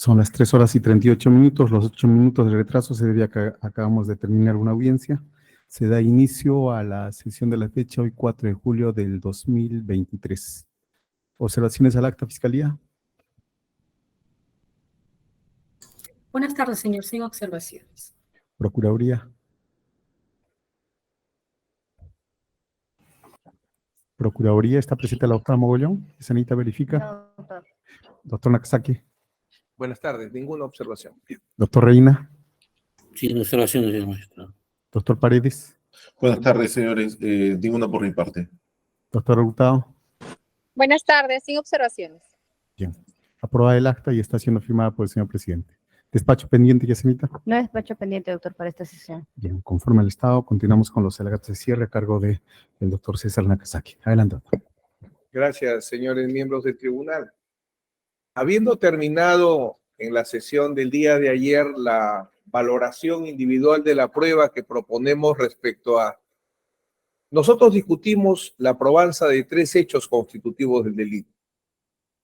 Son las 3:38. Los 8 minutos de retraso se debe a que acabamos de terminar una audiencia. Se da inicio a la sesión de la fecha hoy 4 de julio del 2023. ¿Observaciones al acta, Fiscalía? Buenas tardes, señor. Sin observaciones. Procuraduría. Procuraduría, ¿está presente la doctora Mogollón? ¿Sanita verifica? No, doctor. Doctor Nakazaki. Buenas tardes, ninguna observación. Doctor Reina. Sin observaciones, señor magistrado. Doctor Paredes. Buenas tardes, señores. Ninguna por mi parte. Doctor Hurtado. Buenas tardes, sin observaciones. Bien. Aprobada el acta y está siendo firmada por el señor presidente. Despacho pendiente, Yacenita. No despacho pendiente, doctor, para esta sesión. Bien, conforme al Estado, continuamos con los alegatos de cierre a cargo del doctor César Nakazaki. Adelante, doctor. Gracias, señores miembros del tribunal. Habiendo terminado en la sesión del día de ayer la valoración individual de la prueba que proponemos respecto a... Nosotros discutimos la probanza de 3 hechos constitutivos del delito.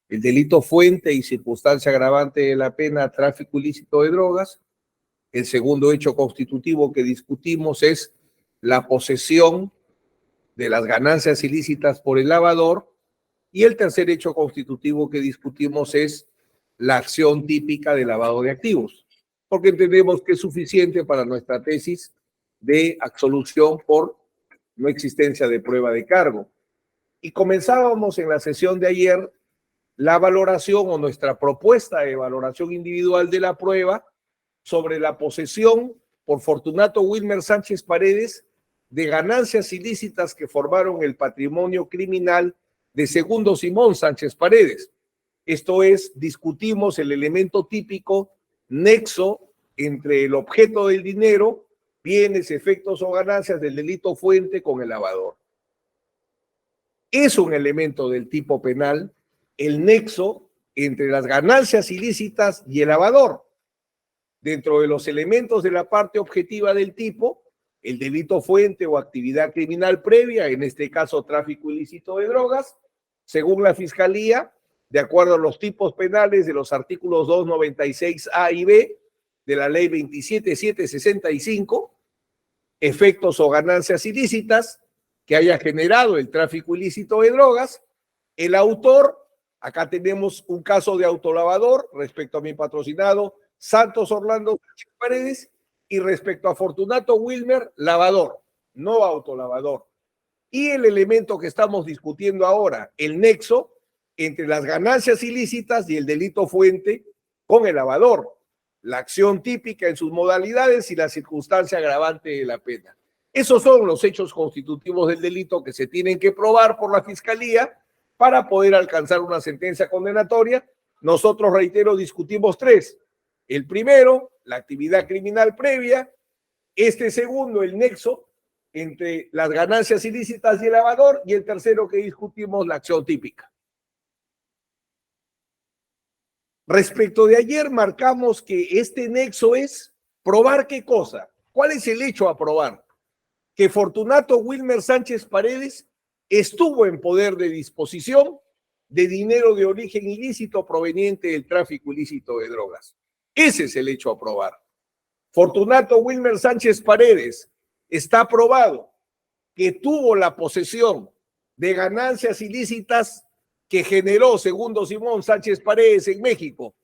El delito fuente y circunstancia agravante de la pena, tráfico ilícito de drogas. El segundo hecho constitutivo que discutimos es la posesión de las ganancias ilícitas por el lavador. Y el tercer hecho constitutivo que discutimos es la acción típica de lavado de activos, porque entendemos que es suficiente para nuestra tesis de absolución por no existencia de prueba de cargo. Y comenzábamos en la sesión de ayer la valoración o nuestra propuesta de valoración individual de la prueba sobre la posesión por Fortunato Wilmer Sánchez Paredes de ganancias ilícitas que formaron el patrimonio criminal de Segundo Simón Sánchez Paredes. Esto es, discutimos el elemento típico nexo entre el objeto del dinero, bienes, efectos o ganancias del delito fuente con el lavador. Es un elemento del tipo penal el nexo entre las ganancias ilícitas y el lavador. Dentro de los elementos de la parte objetiva del tipo, el delito fuente o actividad criminal previa, en este caso tráfico ilícito de drogas, según la Fiscalía, de acuerdo a los tipos penales de los artículos 296A y B de la Ley 27765, efectos o ganancias ilícitas que haya generado el tráfico ilícito de drogas, el autor, acá tenemos un caso de autolavador respecto a mi patrocinado Santos Orlando Paredes y respecto a Fortunato Wilmer, lavador, no autolavador. Y el elemento que estamos discutiendo ahora, el nexo entre las ganancias ilícitas y el delito fuente con el lavador, la acción típica en sus modalidades y la circunstancia agravante de la pena. Esos son los hechos constitutivos del delito que se tienen que probar por la Fiscalía para poder alcanzar una sentencia condenatoria. Nosotros, reitero, discutimos 3. El primero, la actividad criminal previa. Este segundo, el nexo entre las ganancias ilícitas y el lavador. Y el tercero que discutimos, la acción típica. Respecto de ayer, marcamos que este nexo es probar qué cosa. ¿Cuál es el hecho a probar? Que Fortunato Wilmer Sánchez Paredes estuvo en poder de disposición de dinero de origen ilícito proveniente del tráfico ilícito de drogas. Ese es el hecho a probar. Fortunato Wilmer Sánchez Paredes está probado que tuvo la posesión de ganancias ilícitas que generó Segundo Simón Sánchez Paredes en México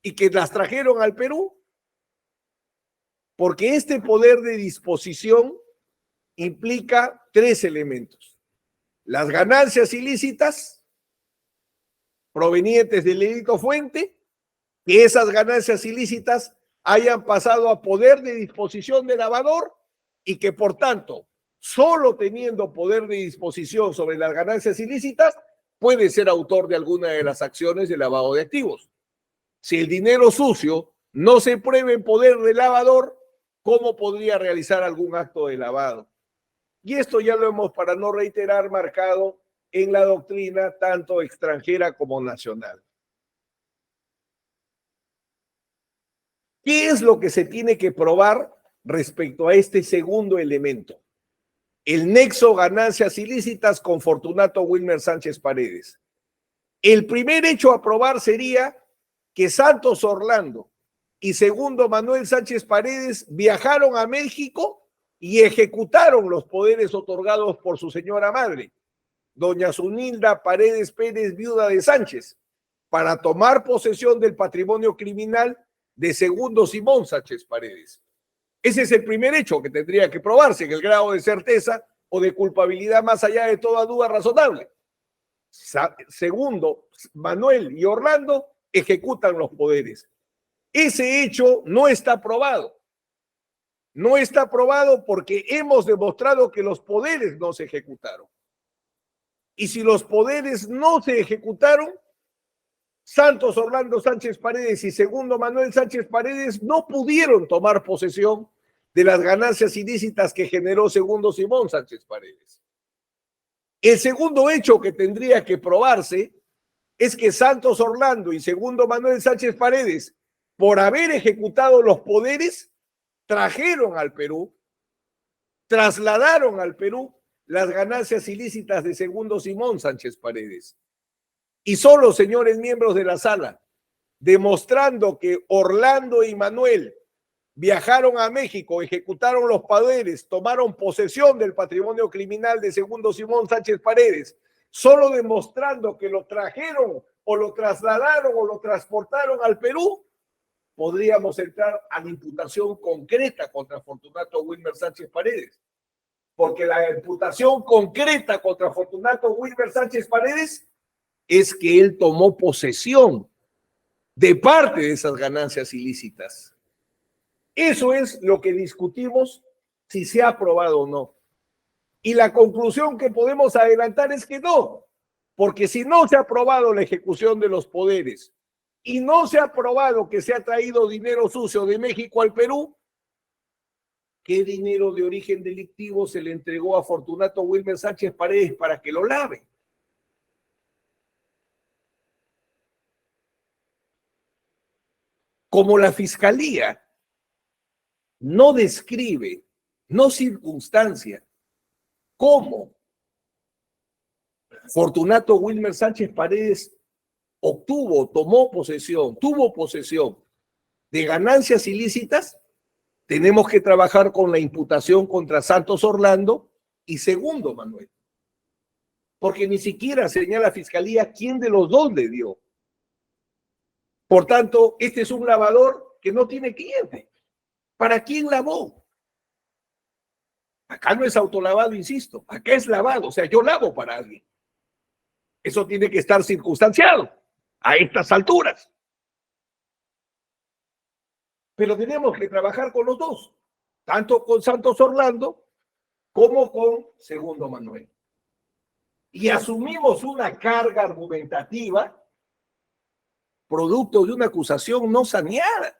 y que las trajeron al Perú, porque este poder de disposición implica 3 elementos. Las ganancias ilícitas provenientes del delito fuente, que esas ganancias ilícitas hayan pasado a poder de disposición del lavador y que, por tanto, solo teniendo poder de disposición sobre las ganancias ilícitas, puede ser autor de alguna de las acciones de lavado de activos. Si el dinero sucio no se prueba en poder del lavador, ¿cómo podría realizar algún acto de lavado? Y esto ya lo hemos, para no reiterar, marcado en la doctrina tanto extranjera como nacional. ¿Qué es lo que se tiene que probar respecto a este segundo elemento? El nexo ganancias ilícitas con Fortunato Wilmer Sánchez Paredes. El primer hecho a probar sería que Santos Orlando y Segundo Manuel Sánchez Paredes viajaron a México y ejecutaron los poderes otorgados por su señora madre, doña Zunilda Paredes Pérez, viuda de Sánchez, para tomar posesión del patrimonio criminal de Segundo Simón Sánchez Paredes. Ese es el primer hecho que tendría que probarse en el grado de certeza o de culpabilidad más allá de toda duda razonable. Segundo, Manuel y Orlando ejecutan los poderes. Ese hecho no está probado. No está probado porque hemos demostrado que los poderes no se ejecutaron. Y si los poderes no se ejecutaron, Santos Orlando Sánchez Paredes y Segundo Manuel Sánchez Paredes no pudieron tomar posesión de las ganancias ilícitas que generó Segundo Simón Sánchez Paredes. El segundo hecho que tendría que probarse es que Santos Orlando y Segundo Manuel Sánchez Paredes, por haber ejecutado los poderes, trajeron al Perú, trasladaron al Perú las ganancias ilícitas de Segundo Simón Sánchez Paredes. Y solo, señores miembros de la sala, demostrando que Orlando y Manuel viajaron a México, ejecutaron los poderes, tomaron posesión del patrimonio criminal de Segundo Simón Sánchez Paredes, solo demostrando que lo trajeron o lo trasladaron o lo transportaron al Perú, podríamos entrar a la imputación concreta contra Fortunato Wilmer Sánchez Paredes. Porque la imputación concreta contra Fortunato Wilmer Sánchez Paredes es que él tomó posesión de parte de esas ganancias ilícitas. Eso es lo que discutimos si se ha aprobado o no. Y la conclusión que podemos adelantar es que no, porque si no se ha aprobado la ejecución de los poderes y no se ha aprobado que se ha traído dinero sucio de México al Perú, ¿qué dinero de origen delictivo se le entregó a Fortunato Wilmer Sánchez Paredes para que lo lave? Como la Fiscalía no describe, no circunstancia, cómo Fortunato Wilmer Sánchez Paredes tuvo posesión de ganancias ilícitas, tenemos que trabajar con la imputación contra Santos Orlando y Segundo Manuel. Porque ni siquiera señala la Fiscalía quién de los dos le dio. Por tanto, este es un lavador que no tiene cliente. ¿Para quién lavó? Acá no es autolavado, insisto. Acá es lavado. O sea, yo lavo para alguien. Eso tiene que estar circunstanciado a estas alturas. Pero tenemos que trabajar con los dos, tanto con Santos Orlando como con Segundo Manuel. Y asumimos una carga argumentativa producto de una acusación no saneada.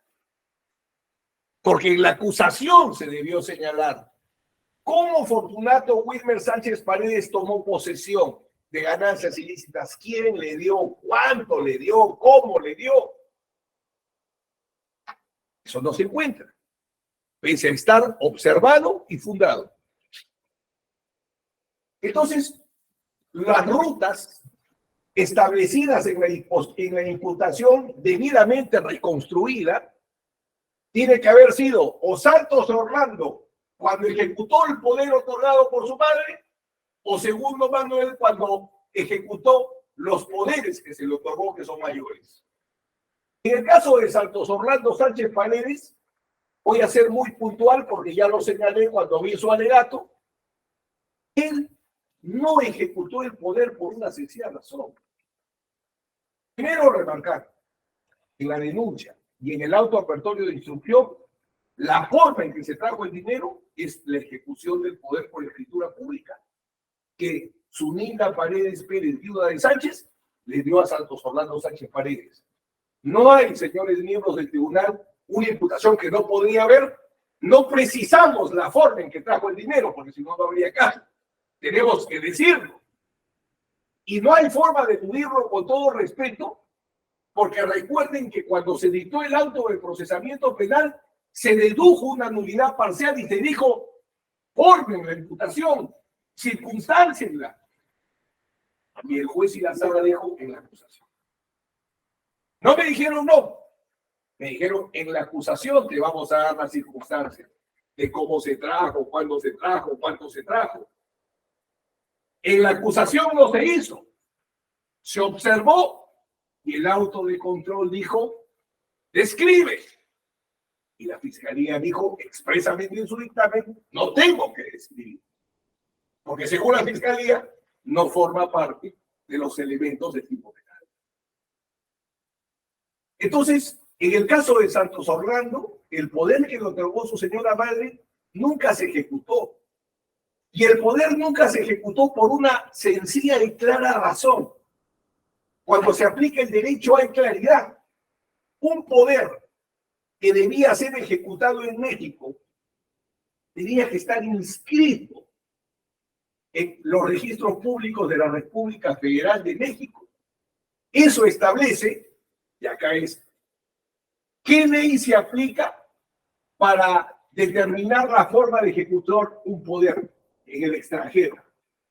Porque en la acusación se debió señalar cómo Fortunato Wilmer Sánchez Paredes tomó posesión de ganancias ilícitas, quién le dio, cuánto le dio, cómo le dio. Eso no se encuentra, pese a estar observado y fundado. Entonces, las rutas establecidas en la imputación debidamente reconstruida tiene que haber sido o Santos Orlando cuando ejecutó el poder otorgado por su madre, o Segundo Manuel cuando ejecutó los poderes que se le otorgó, que son mayores. En el caso de Santos Orlando Sánchez Paredes, voy a ser muy puntual porque ya lo señalé cuando vi su alegato, él no ejecutó el poder por una sencilla razón. Primero, remarcar en la denuncia y en el auto apertorio de instrucción, la forma en que se trajo el dinero es la ejecución del poder por escritura pública, que Zunilda Paredes Pérez, viuda de Sánchez, le dio a Santos Orlando Sánchez Paredes. No hay, señores miembros del tribunal, una imputación que no podría haber. No precisamos la forma en que trajo el dinero, porque si no, no habría caso. Tenemos que decirlo. Y no hay forma de eludirlo con todo respeto, porque recuerden que cuando se dictó el auto de procesamiento penal, se dedujo una nulidad parcial y se dijo, formen la imputación, circunstancienla. Y el juez y la sala dejó en la acusación. No me me dijeron no. Me dijeron, en la acusación te vamos a dar las circunstancias de cómo se trajo, cuándo se trajo, cuánto se trajo. En la acusación no se hizo. Se observó y el auto de control dijo, describe. Y la fiscalía dijo expresamente en su dictamen, no tengo que describir. Porque según la fiscalía, no forma parte de los elementos de tipo penal. Entonces, en el caso de Santos Orlando, el poder que le otorgó su señora madre nunca se ejecutó. Y el poder nunca se ejecutó por una sencilla y clara razón. Cuando se aplica el derecho hay claridad. Un poder que debía ser ejecutado en México tenía que estar inscrito en los registros públicos de la República Federal de México. Eso establece, y acá es, ¿qué ley se aplica para determinar la forma de ejecutar un poder en el extranjero?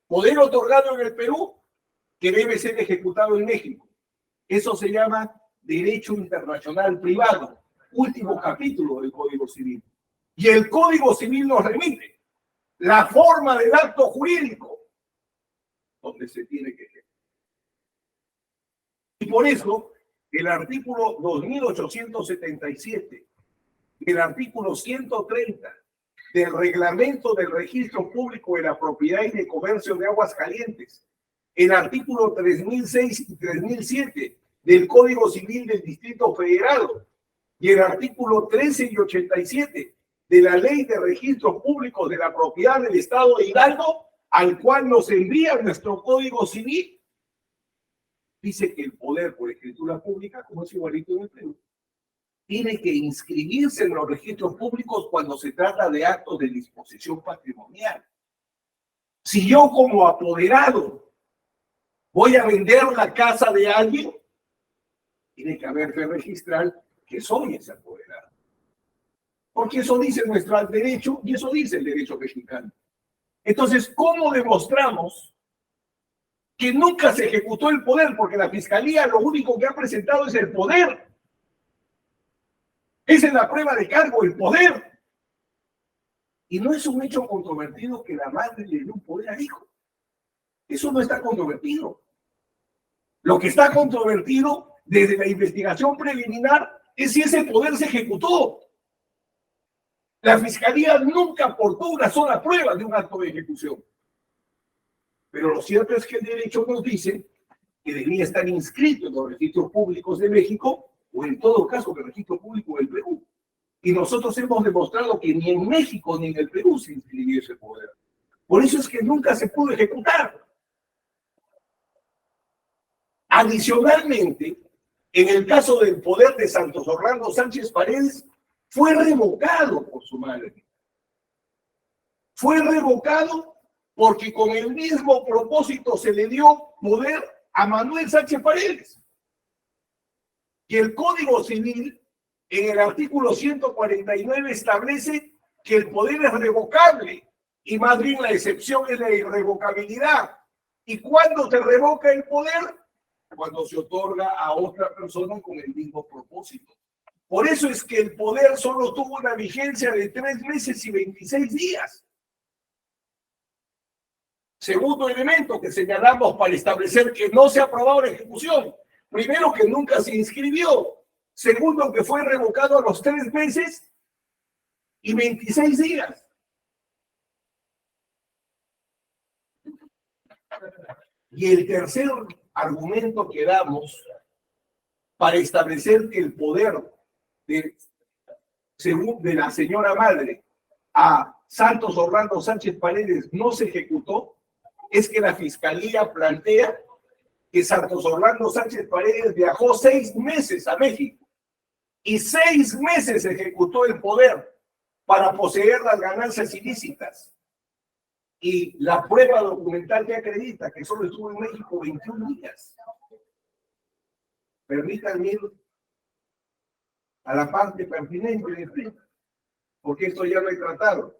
Poder otorgado en el Perú que debe ser ejecutado en México. Eso se llama Derecho Internacional Privado, último capítulo del Código Civil. Y el Código Civil nos remite la forma del acto jurídico donde se tiene que ejecutar. Y por eso, el artículo 2877, el artículo 130 del Reglamento del Registro Público de la Propiedad y de Comercio de Aguas Calientes, el artículo 3006 y 3007 del Código Civil del Distrito Federal y el artículo 13 y 87 de la Ley de Registros Públicos de la Propiedad del Estado de Hidalgo, al cual nos envía nuestro Código Civil, dice que el poder por escritura pública, como es igualito en el Perú, tiene que inscribirse en los registros públicos cuando se trata de actos de disposición patrimonial. Si yo como apoderado voy a vender la casa de alguien, tiene que haber que registrar que soy ese apoderado. Porque eso dice nuestro derecho y eso dice el derecho mexicano. Entonces, ¿cómo demostramos que nunca se ejecutó el poder? Porque la fiscalía lo único que ha presentado es el poder. Esa es la prueba de cargo, el poder. Y no es un hecho controvertido que la madre le dio un poder al hijo. Eso no está controvertido. Lo que está controvertido desde la investigación preliminar es si ese poder se ejecutó. La fiscalía nunca aportó una sola prueba de un acto de ejecución. Pero lo cierto es que el derecho nos dice que debía estar inscrito en los registros públicos de México o en todo caso en el registro público del Perú. Y nosotros hemos demostrado que ni en México ni en el Perú se inscribió ese poder. Por eso es que nunca se pudo ejecutar. Adicionalmente, en el caso del poder de Santos Orlando Sánchez Paredes, fue revocado por su madre. Fue revocado porque con el mismo propósito se le dio poder a Manuel Sánchez Paredes. Y el Código Civil, en el artículo 149, establece que el poder es revocable y más bien la excepción es la irrevocabilidad. ¿Y cuándo se revoca el poder? Cuando se otorga a otra persona con el mismo propósito. Por eso es que el poder solo tuvo una vigencia de 3 meses y 26 días. Segundo elemento que señalamos para establecer que no se ha aprobado la ejecución. Primero, que nunca se inscribió. Segundo, que fue revocado a los 3 meses y 26 días. Y el tercer argumento que damos para establecer que el poder de la señora madre a Santos Orlando Sánchez Paredes no se ejecutó es que la fiscalía plantea que Santos Orlando Sánchez Paredes viajó 6 meses a México y 6 meses ejecutó el poder para poseer las ganancias ilícitas. Y la prueba documental que acredita que solo estuvo en México 21 días. Permítanme ir a la parte pertinente, porque esto ya lo he tratado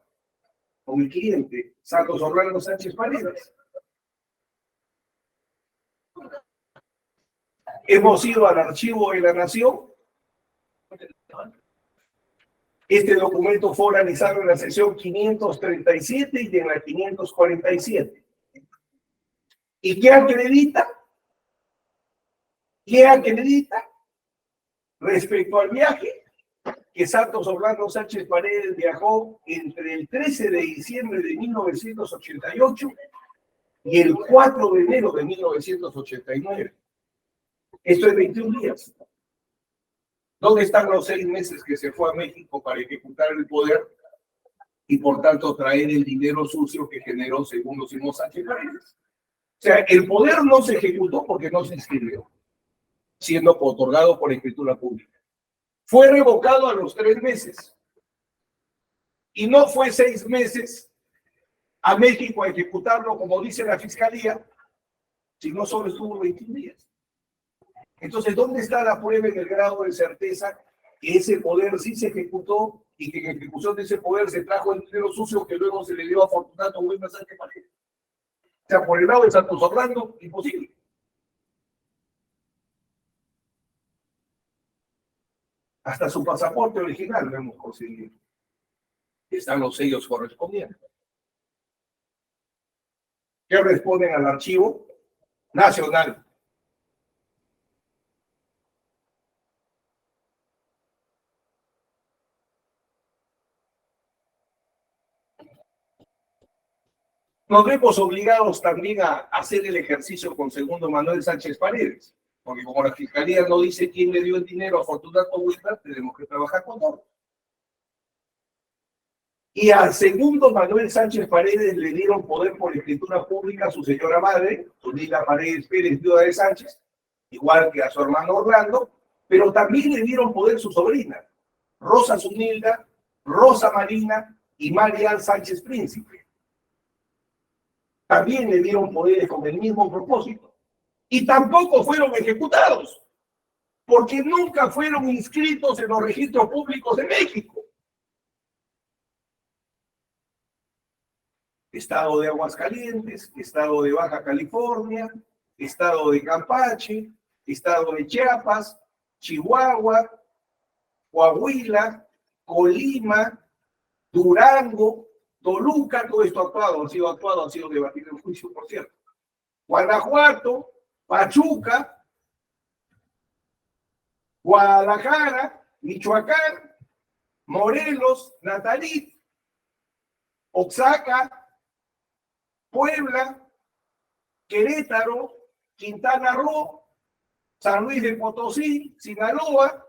con mi cliente, Santos Orlando Sánchez Paredes. Hemos ido al Archivo de la Nación. Este documento fue analizado en la sección 537 y en la 547. ¿Y qué acredita? ¿Qué acredita? Respecto al viaje, que Santos Orlando Sánchez Paredes viajó entre el 13 de diciembre de 1988 y el 4 de enero de 1989. Esto es 21 días. ¿Dónde están los 6 meses que se fue a México para ejecutar el poder y por tanto traer el dinero sucio que generó, según los Simón Sánchez Paredes? O sea, el poder no se ejecutó porque no se inscribió, siendo otorgado por escritura pública. Fue revocado a los 3 meses. Y no fue 6 meses a México a ejecutarlo, como dice la Fiscalía, sino solo estuvo 21 días. Entonces, ¿dónde está la prueba en el grado de certeza que ese poder sí se ejecutó y que en ejecución de ese poder se trajo el dinero sucio que luego se le dio a Fortunato Wilmer Sánchez Paredes? O sea, por el lado de Santos Orlando, imposible. Hasta su pasaporte original lo hemos conseguido. Están los sellos correspondientes. ¿Qué responden al Archivo Nacional? Nos vemos obligados también a hacer el ejercicio con segundo Manuel Sánchez Paredes, porque como la Fiscalía no dice quién le dio el dinero a Fortunato Wilmer, tenemos que trabajar con todo. Y al segundo Manuel Sánchez Paredes le dieron poder por escritura pública a su señora madre, Zunilda Paredes Pérez, viuda de Sánchez, igual que a su hermano Orlando, pero también le dieron poder su sobrina, Rosa Zunilda, Rosa Marina y Marian Sánchez Príncipe. También le dieron poderes con el mismo propósito. Y tampoco fueron ejecutados, porque nunca fueron inscritos en los registros públicos de México. Estado de Aguascalientes, Estado de Baja California, Estado de Campeche, Estado de Chiapas, Chihuahua, Coahuila, Colima, Durango, Toluca, todo esto han sido debatido en juicio, por cierto. Guanajuato, Pachuca, Guadalajara, Michoacán, Morelos, Nayarit, Oaxaca, Puebla, Querétaro, Quintana Roo, San Luis de Potosí, Sinaloa,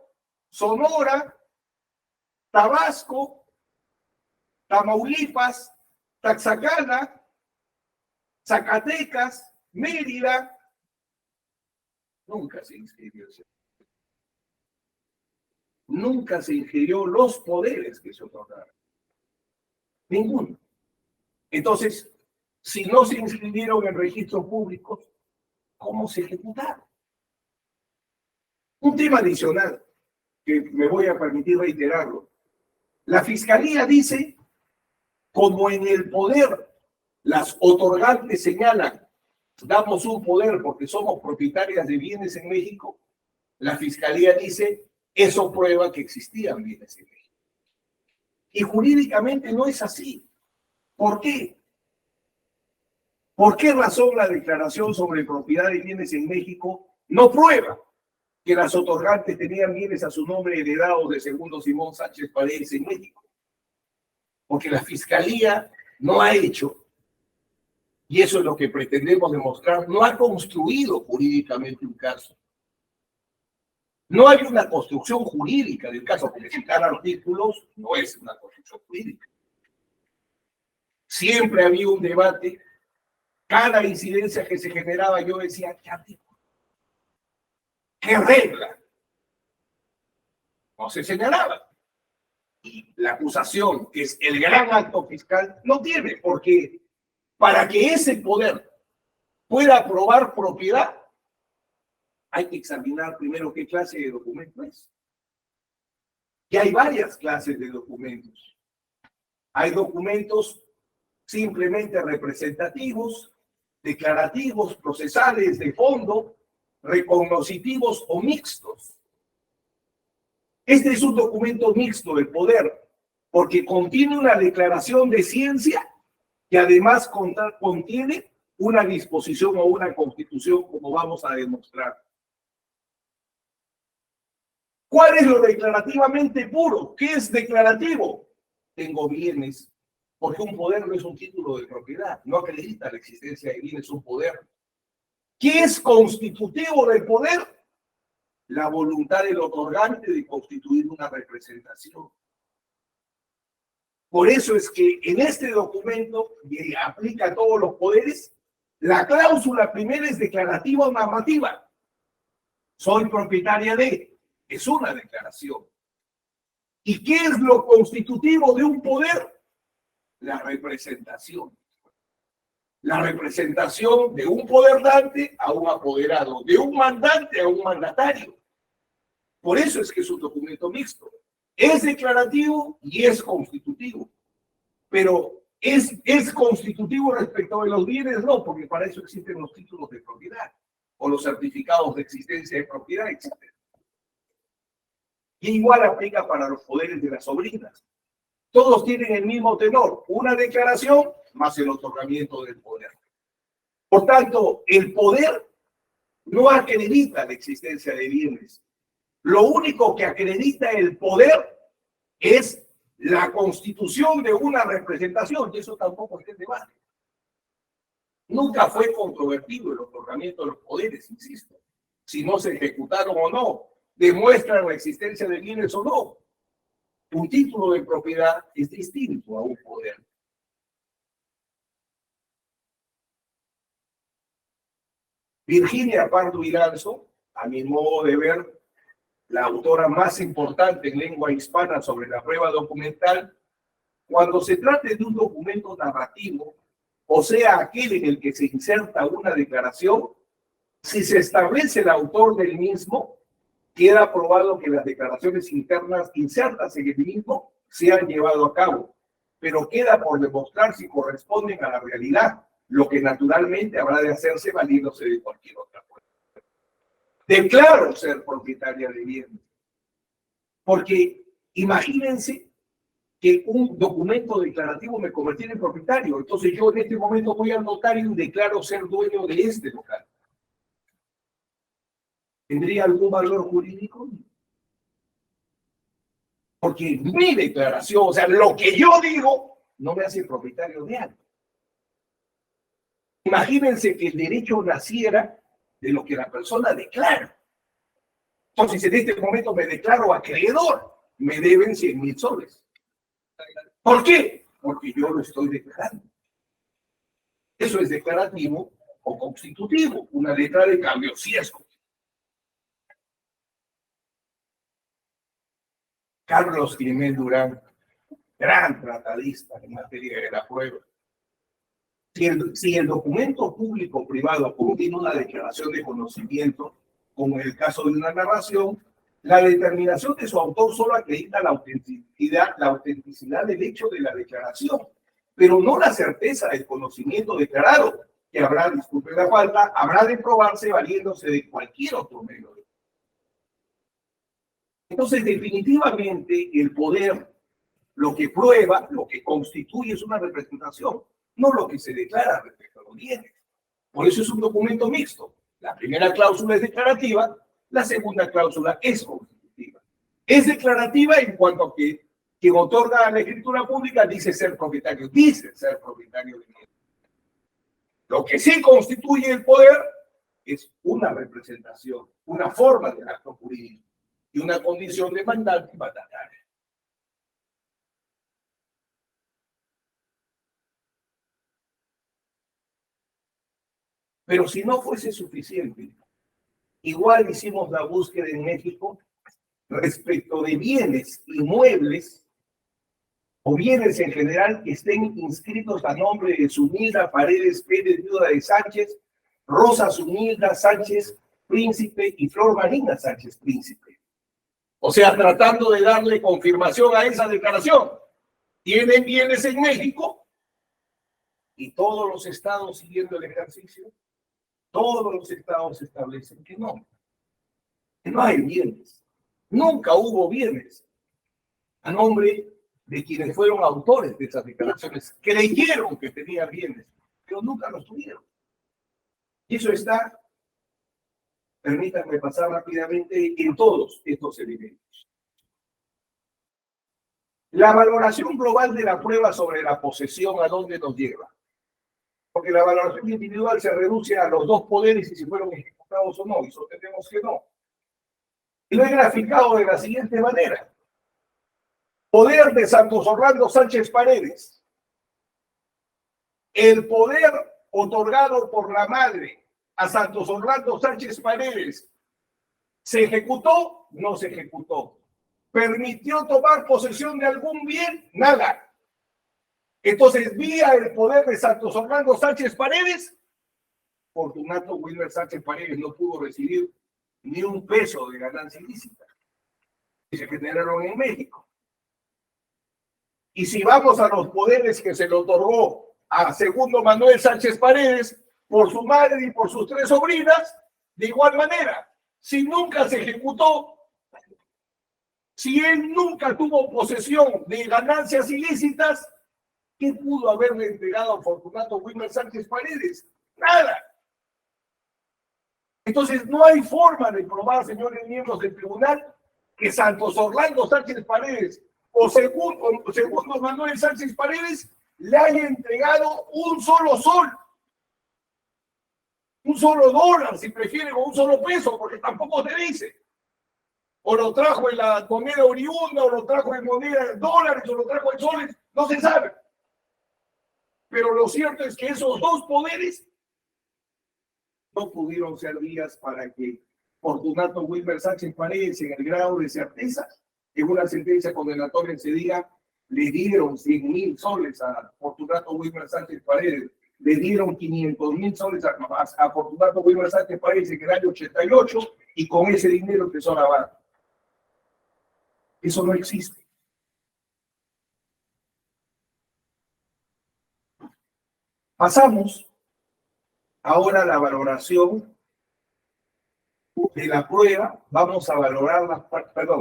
Sonora, Tabasco, Tamaulipas, Taxacana, Zacatecas, Mérida. Nunca se inscribió. Nunca se ingirió los poderes que se otorgaron. Ninguno. Entonces, si no se inscribieron en registros públicos, ¿cómo se ejecutaron? Un tema adicional que me voy a permitir reiterarlo. La Fiscalía dice, como en el poder las otorgantes señalan, damos un poder porque somos propietarias de bienes en México, la Fiscalía dice, eso prueba que existían bienes en México. Y jurídicamente no es así. ¿Por qué? ¿Por qué razón la declaración sobre propiedad de bienes en México no prueba que las otorgantes tenían bienes a su nombre heredados de segundo Simón Sánchez Paredes en México? Porque la Fiscalía no ha hecho, y eso es lo que pretendemos demostrar, no ha construido jurídicamente un caso. No hay una construcción jurídica del caso, porque citar artículos no es una construcción jurídica. Siempre había un debate. Cada incidencia que se generaba, yo decía, ¿qué artículo? ¿Qué regla? No se señalaba. Y la acusación, que es el gran acto fiscal, no tiene, porque para que ese poder pueda aprobar propiedad, hay que examinar primero qué clase de documento es. Y hay varias clases de documentos. Hay documentos simplemente representativos, declarativos, procesales, de fondo, recognoscitivos o mixtos. Este es un documento mixto de poder, porque contiene una declaración de ciencia que además contiene una disposición o una constitución, como vamos a demostrar. ¿Cuál es lo declarativamente puro? ¿Qué es declarativo? Tengo bienes, porque un poder no es un título de propiedad, no acredita la existencia de bienes, un poder. ¿Qué es constitutivo del poder? La voluntad del otorgante de constituir una representación. Por eso es que en este documento, que aplica a todos los poderes, la cláusula primera es declarativa o normativa. Soy propietaria de, es una declaración. ¿Y qué es lo constitutivo de un poder? La representación. La representación de un poder dante a un apoderado, de un mandante a un mandatario. Por eso es que es un documento mixto. Es declarativo y es constitutivo. Pero ¿es constitutivo respecto de los bienes? No, porque para eso existen los títulos de propiedad o los certificados de existencia de propiedad existen. Y igual aplica para los poderes de las sobrinas. Todos tienen el mismo tenor, una declaración más el otorgamiento del poder. Por tanto, el poder no acredita la existencia de bienes. Lo único que acredita el poder es la constitución de una representación, y eso tampoco es el debate. Nunca fue controvertido el otorgamiento de los poderes, insisto. Si no se ejecutaron o no, demuestran la existencia de bienes o no. Un título de propiedad es distinto a un poder. Virginia Pardo Iranzo, a mi modo de ver, la autora más importante en lengua hispana sobre la prueba documental, cuando se trate de un documento narrativo, o sea, aquel en el que se inserta una declaración, si se establece el autor del mismo, queda probado que las declaraciones internas insertas en el mismo se han llevado a cabo, pero queda por demostrar si corresponden a la realidad, lo que naturalmente habrá de hacerse valiéndose de cualquier otra prueba. Declaro ser propietaria de bienes, porque imagínense que un documento declarativo me convertiría en propietario, entonces yo en este momento voy al notario y declaro ser dueño de este local. ¿Tendría algún valor jurídico? Porque mi declaración, o sea, lo que yo digo, no me hace propietario de algo. Imagínense que el derecho naciera de lo que la persona declara. Entonces, en este momento me declaro acreedor, me deben 100,000 soles. ¿Por qué? Porque yo lo estoy declarando. Eso es declarativo o constitutivo, una letra de cambio, sí es constitutivo. Carlos Climén Durán, gran tratadista en materia de la prueba. Si el documento público-privado contiene una declaración de conocimiento, como en el caso de una narración, la determinación de su autor solo acredita la autenticidad del hecho de la declaración, pero no la certeza del conocimiento declarado, que habrá, disculpen la falta, habrá de probarse valiéndose de cualquier otro medio. Entonces, definitivamente, el poder, lo que prueba, lo que constituye es una representación, no lo que se declara respecto a los bienes. Por eso es un documento mixto. La primera cláusula es declarativa, la segunda cláusula es constitutiva. Es declarativa en cuanto a que quien otorga la escritura pública dice ser propietario de bienes. Lo que sí constituye el poder es una representación, una forma del acto jurídico y una condición de mandante y mandatario. Pero si no fuese suficiente, igual hicimos la búsqueda en México respecto de bienes inmuebles o bienes en general que estén inscritos a nombre de Zunilda Paredes Pérez, viuda de Sánchez, Rosa Zunilda Sánchez Príncipe y Flor Marina Sánchez Príncipe. O sea, tratando de darle confirmación a esa declaración. ¿Tienen bienes en México? Y todos los estados siguiendo el ejercicio. Todos los estados establecen que no hay bienes. Nunca hubo bienes a nombre de quienes fueron autores de esas declaraciones. Creyeron que tenían bienes, pero nunca los tuvieron. Y eso está, permítanme pasar rápidamente, en todos estos elementos. La valoración global de la prueba sobre la posesión, ¿a dónde nos lleva? Porque la valoración individual se reduce a los dos poderes y si fueron ejecutados o no, y sostenemos que no. Y lo he graficado de la siguiente manera. Poder de Santos Orlando Sánchez Paredes. El poder otorgado por la madre a Santos Orlando Sánchez Paredes, ¿se ejecutó? No se ejecutó. ¿Permitió tomar posesión de algún bien? Nada. Entonces, vía el poder de Santos Orlando Sánchez Paredes, Fortunato Wilmer Sánchez Paredes no pudo recibir ni un peso de ganancia ilícita que se generaron en México. Y si vamos a los poderes que se le otorgó a Segundo Manuel Sánchez Paredes por su madre y por sus tres sobrinas, de igual manera, si nunca se ejecutó, si él nunca tuvo posesión de ganancias ilícitas, ¿qué pudo haberle entregado a Fortunato Wilmer Sánchez Paredes? Nada. Entonces, no hay forma de probar, señores miembros del tribunal, que Santos Orlando Sánchez Paredes o segundo Manuel Sánchez Paredes le haya entregado un solo sol, un solo dólar, si prefieren, o un solo peso, porque tampoco te dice. O lo trajo en la moneda oriunda, o lo trajo en moneda de dólares, o lo trajo en soles, no se sabe. Pero lo cierto es que esos dos poderes no pudieron ser vías para que Fortunato Wilmer Sánchez Paredes, en el grado de certeza, en una sentencia condenatoria se diga, le dieron 100,000 soles a Fortunato Wilmer Sánchez Paredes, le dieron 500,000 soles a Fortunato Wilmer Sánchez Paredes en el año 88 y con ese dinero empezó a lavar. Eso no existe. Pasamos ahora a la valoración de la prueba. Vamos a valorar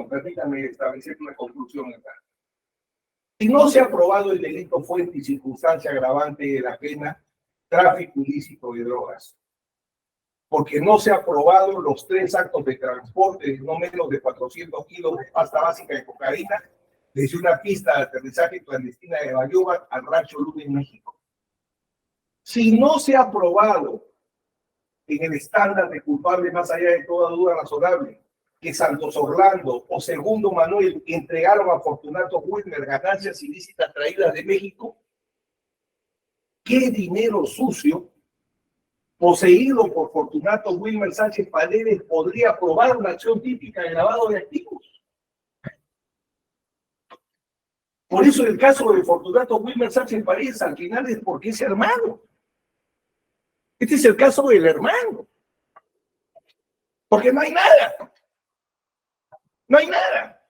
permítanme establecer una conclusión acá. Si no se ha probado el delito fuente y circunstancia agravante de la pena tráfico ilícito de drogas, porque no se ha probado los 3 actos de transporte de no menos de 400 kilos de pasta básica de cocaína desde una pista de aterrizaje clandestina de Bayuba al Rancho Luna en México. Si no se ha probado en el estándar de culpable más allá de toda duda razonable que Santos Orlando o Segundo Manuel entregaron a Fortunato Wilmer ganancias ilícitas traídas de México, ¿qué dinero sucio poseído por Fortunato Wilmer Sánchez Paredes podría probar una acción típica de lavado de activos? Por eso el caso de Fortunato Wilmer Sánchez Paredes al final es porque es hermano. Este es el caso del hermano. Porque no hay nada. No hay nada.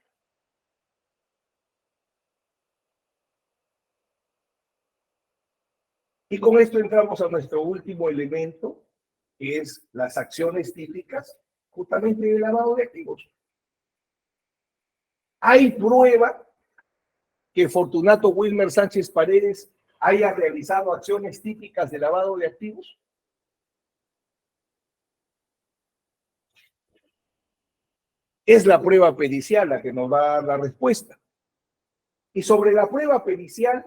Y con esto entramos a nuestro último elemento, que es las acciones típicas justamente de lavado de activos. ¿Hay prueba que Fortunato Wilmer Sánchez Paredes haya realizado acciones típicas de lavado de activos? Es la prueba pericial la que nos va a dar la respuesta. Y sobre la prueba pericial,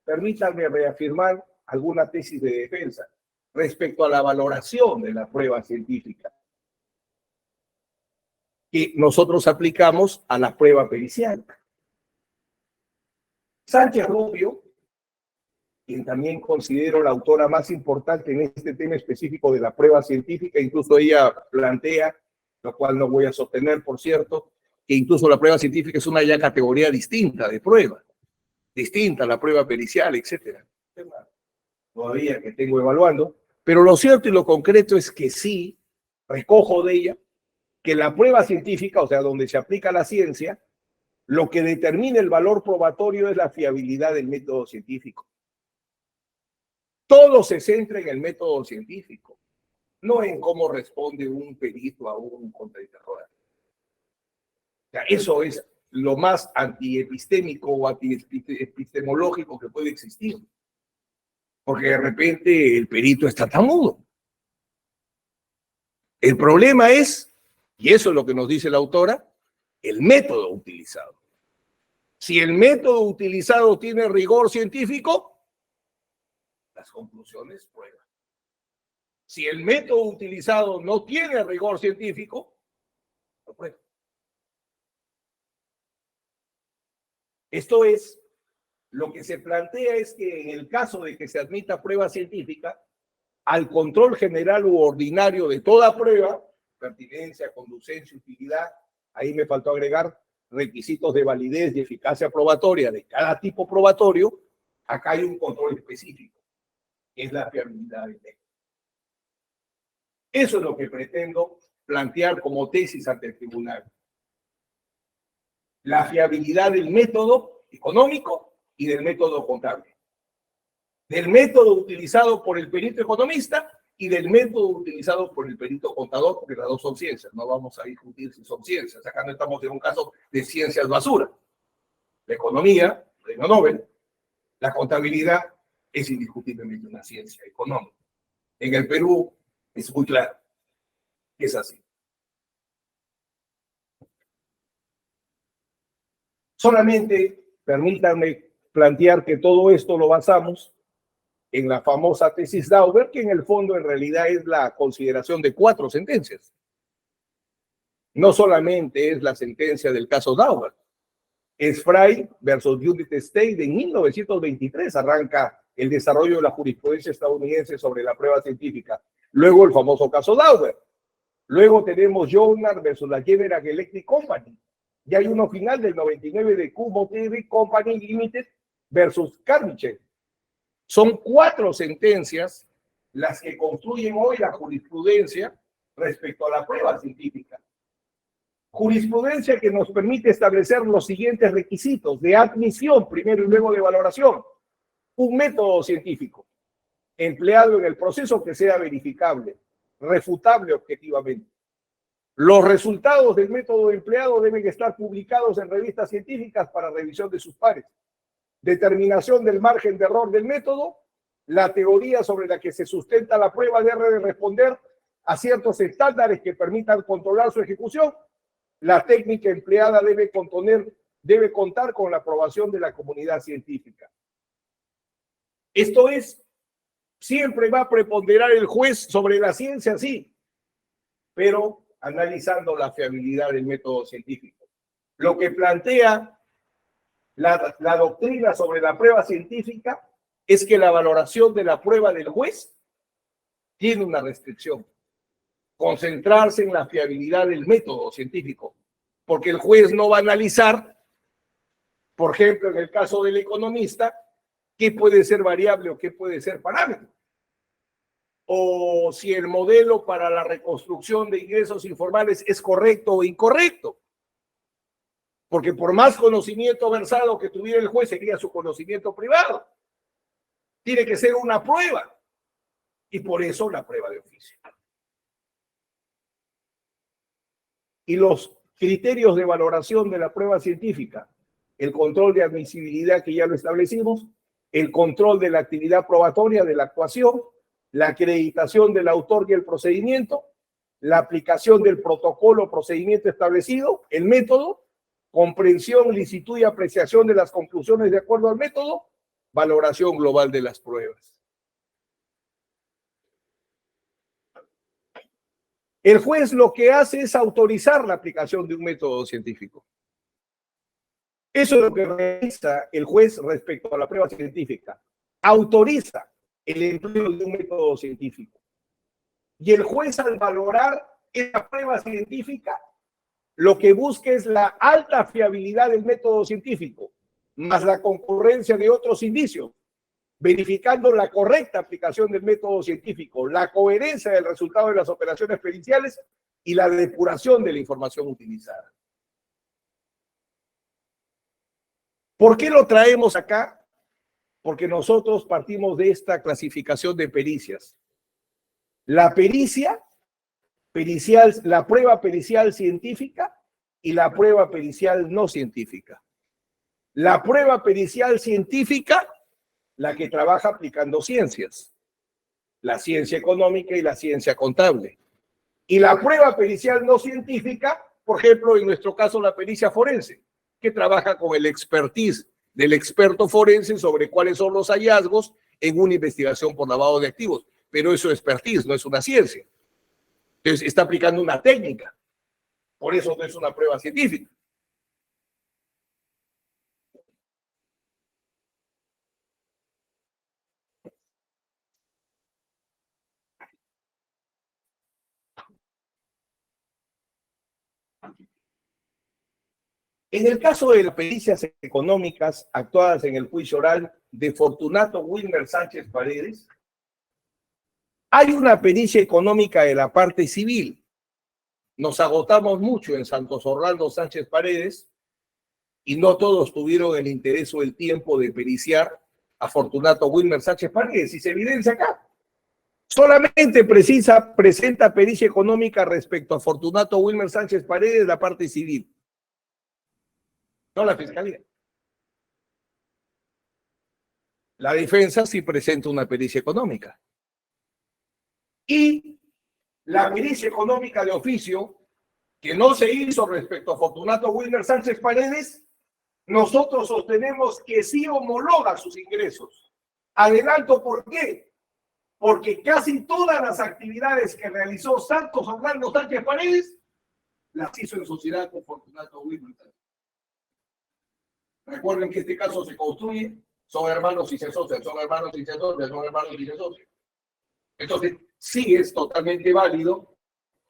permítanme reafirmar alguna tesis de defensa respecto a la valoración de la prueba científica que nosotros aplicamos a la prueba pericial. Sánchez Rubio, quien también considero la autora más importante en este tema específico de la prueba científica, incluso ella plantea, lo cual no voy a sostener, por cierto, que incluso la prueba científica es una ya categoría distinta de prueba, distinta a la prueba pericial, etcétera. Todavía que tengo evaluando, pero lo cierto y lo concreto es que sí, recojo de ella, que la prueba científica, o sea, donde se aplica la ciencia, lo que determina el valor probatorio es la fiabilidad del método científico. Todo se centra en el método científico. no en cómo responde un perito a un contrainterrogante. O sea, eso es lo más antiepistémico o antiepistemológico que puede existir. Porque de repente el perito está tartamudo. El problema es, y eso es lo que nos dice la autora, el método utilizado. Si el método utilizado tiene rigor científico, las conclusiones prueban. Si el método utilizado no tiene rigor científico, no prueba. Esto es, lo que se plantea es que en el caso de que se admita prueba científica, al control general u ordinario de toda prueba, pertinencia, conducencia, utilidad, ahí me faltó agregar requisitos de validez y eficacia probatoria de cada tipo probatorio, acá hay un control específico, que es la fiabilidad del método. Eso es lo que pretendo plantear como tesis ante el tribunal. La fiabilidad del método económico y del método contable. Del método utilizado por el perito economista y del método utilizado por el perito contador, porque las dos son ciencias, no vamos a discutir si son ciencias. Acá no estamos en un caso de ciencias basura. La economía, premio Nobel, la contabilidad es indiscutiblemente una ciencia económica. En el Perú es muy claro que es así. Solamente permítanme plantear que todo esto lo basamos en la famosa tesis Dauber, que en el fondo en realidad es la consideración de 4 sentencias. No solamente es la sentencia del caso Dauber, es Frey versus United States de 1923, arranca el desarrollo de la jurisprudencia estadounidense sobre la prueba científica. Luego el famoso caso Dauber. Luego tenemos Jonar versus la General Electric Company. Y hay uno final del 99 de Cubo TV Company Limited versus Carmichael. Son 4 sentencias las que construyen hoy la jurisprudencia respecto a la prueba científica. Jurisprudencia que nos permite establecer los siguientes requisitos de admisión, primero y luego de valoración. Un método científico empleado en el proceso que sea verificable, refutable objetivamente. Los resultados del método empleado deben estar publicados en revistas científicas para revisión de sus pares. Determinación del margen de error del método. La teoría sobre la que se sustenta la prueba debe responder a ciertos estándares que permitan controlar su ejecución. La técnica empleada debe contar con la aprobación de la comunidad científica. Esto es, siempre va a preponderar el juez sobre la ciencia, sí, pero analizando la fiabilidad del método científico. Lo que plantea la doctrina sobre la prueba científica es que la valoración de la prueba del juez tiene una restricción: concentrarse en la fiabilidad del método científico, porque el juez no va a analizar, por ejemplo, en el caso del economista, qué puede ser variable o qué puede ser parámetro, o si el modelo para la reconstrucción de ingresos informales es correcto o incorrecto. Porque por más conocimiento versado que tuviera el juez, sería su conocimiento privado. Tiene que ser una prueba. Y por eso la prueba de oficio. Y los criterios de valoración de la prueba científica: el control de admisibilidad, que ya lo establecimos, el control de la actividad probatoria de la actuación, la acreditación del autor y el procedimiento, la aplicación del protocolo o procedimiento establecido, el método, comprensión, licitud y apreciación de las conclusiones de acuerdo al método, valoración global de las pruebas. El juez lo que hace es autorizar la aplicación de un método científico. Eso es lo que realiza el juez respecto a la prueba científica. Autoriza el empleo de un método científico. Y el juez, al valorar esa prueba científica, lo que busca es la alta fiabilidad del método científico, más la concurrencia de otros indicios, verificando la correcta aplicación del método científico, la coherencia del resultado de las operaciones periciales y la depuración de la información utilizada. ¿Por qué lo traemos acá? Porque nosotros partimos de esta clasificación de pericias. La pericia pericial, la prueba pericial científica y la prueba pericial no científica. La prueba pericial científica, la que trabaja aplicando ciencias, la ciencia económica y la ciencia contable. Y la prueba pericial no científica, por ejemplo, en nuestro caso, la pericia forense, que trabaja con el expertise del experto forense sobre cuáles son los hallazgos en una investigación por lavado de activos. Pero eso es expertise, no es una ciencia. Entonces, está aplicando una técnica. Por eso no es una prueba científica. En el caso de las pericias económicas actuadas en el juicio oral de Fortunato Wilmer Sánchez Paredes, hay una pericia económica de la parte civil. Nos agotamos mucho en Santos Orlando Sánchez Paredes y no todos tuvieron el interés o el tiempo de periciar a Fortunato Wilmer Sánchez Paredes, y se evidencia acá. Solamente presenta pericia económica respecto a Fortunato Wilmer Sánchez Paredes la parte civil, no la fiscalía. La defensa sí presenta una pericia económica. Y la pericia económica de oficio, que no se hizo respecto a Fortunato Wilmer Sánchez Paredes, nosotros sostenemos que sí homologa sus ingresos. Adelanto, ¿por qué? Porque casi todas las actividades que realizó Santos Orlando Sánchez Paredes las hizo en sociedad con Fortunato Wilmer. Recuerden que este caso se construye, son hermanos y se asocian, son hermanos y se asocian, son hermanos y se asocian. Entonces, sí es totalmente válido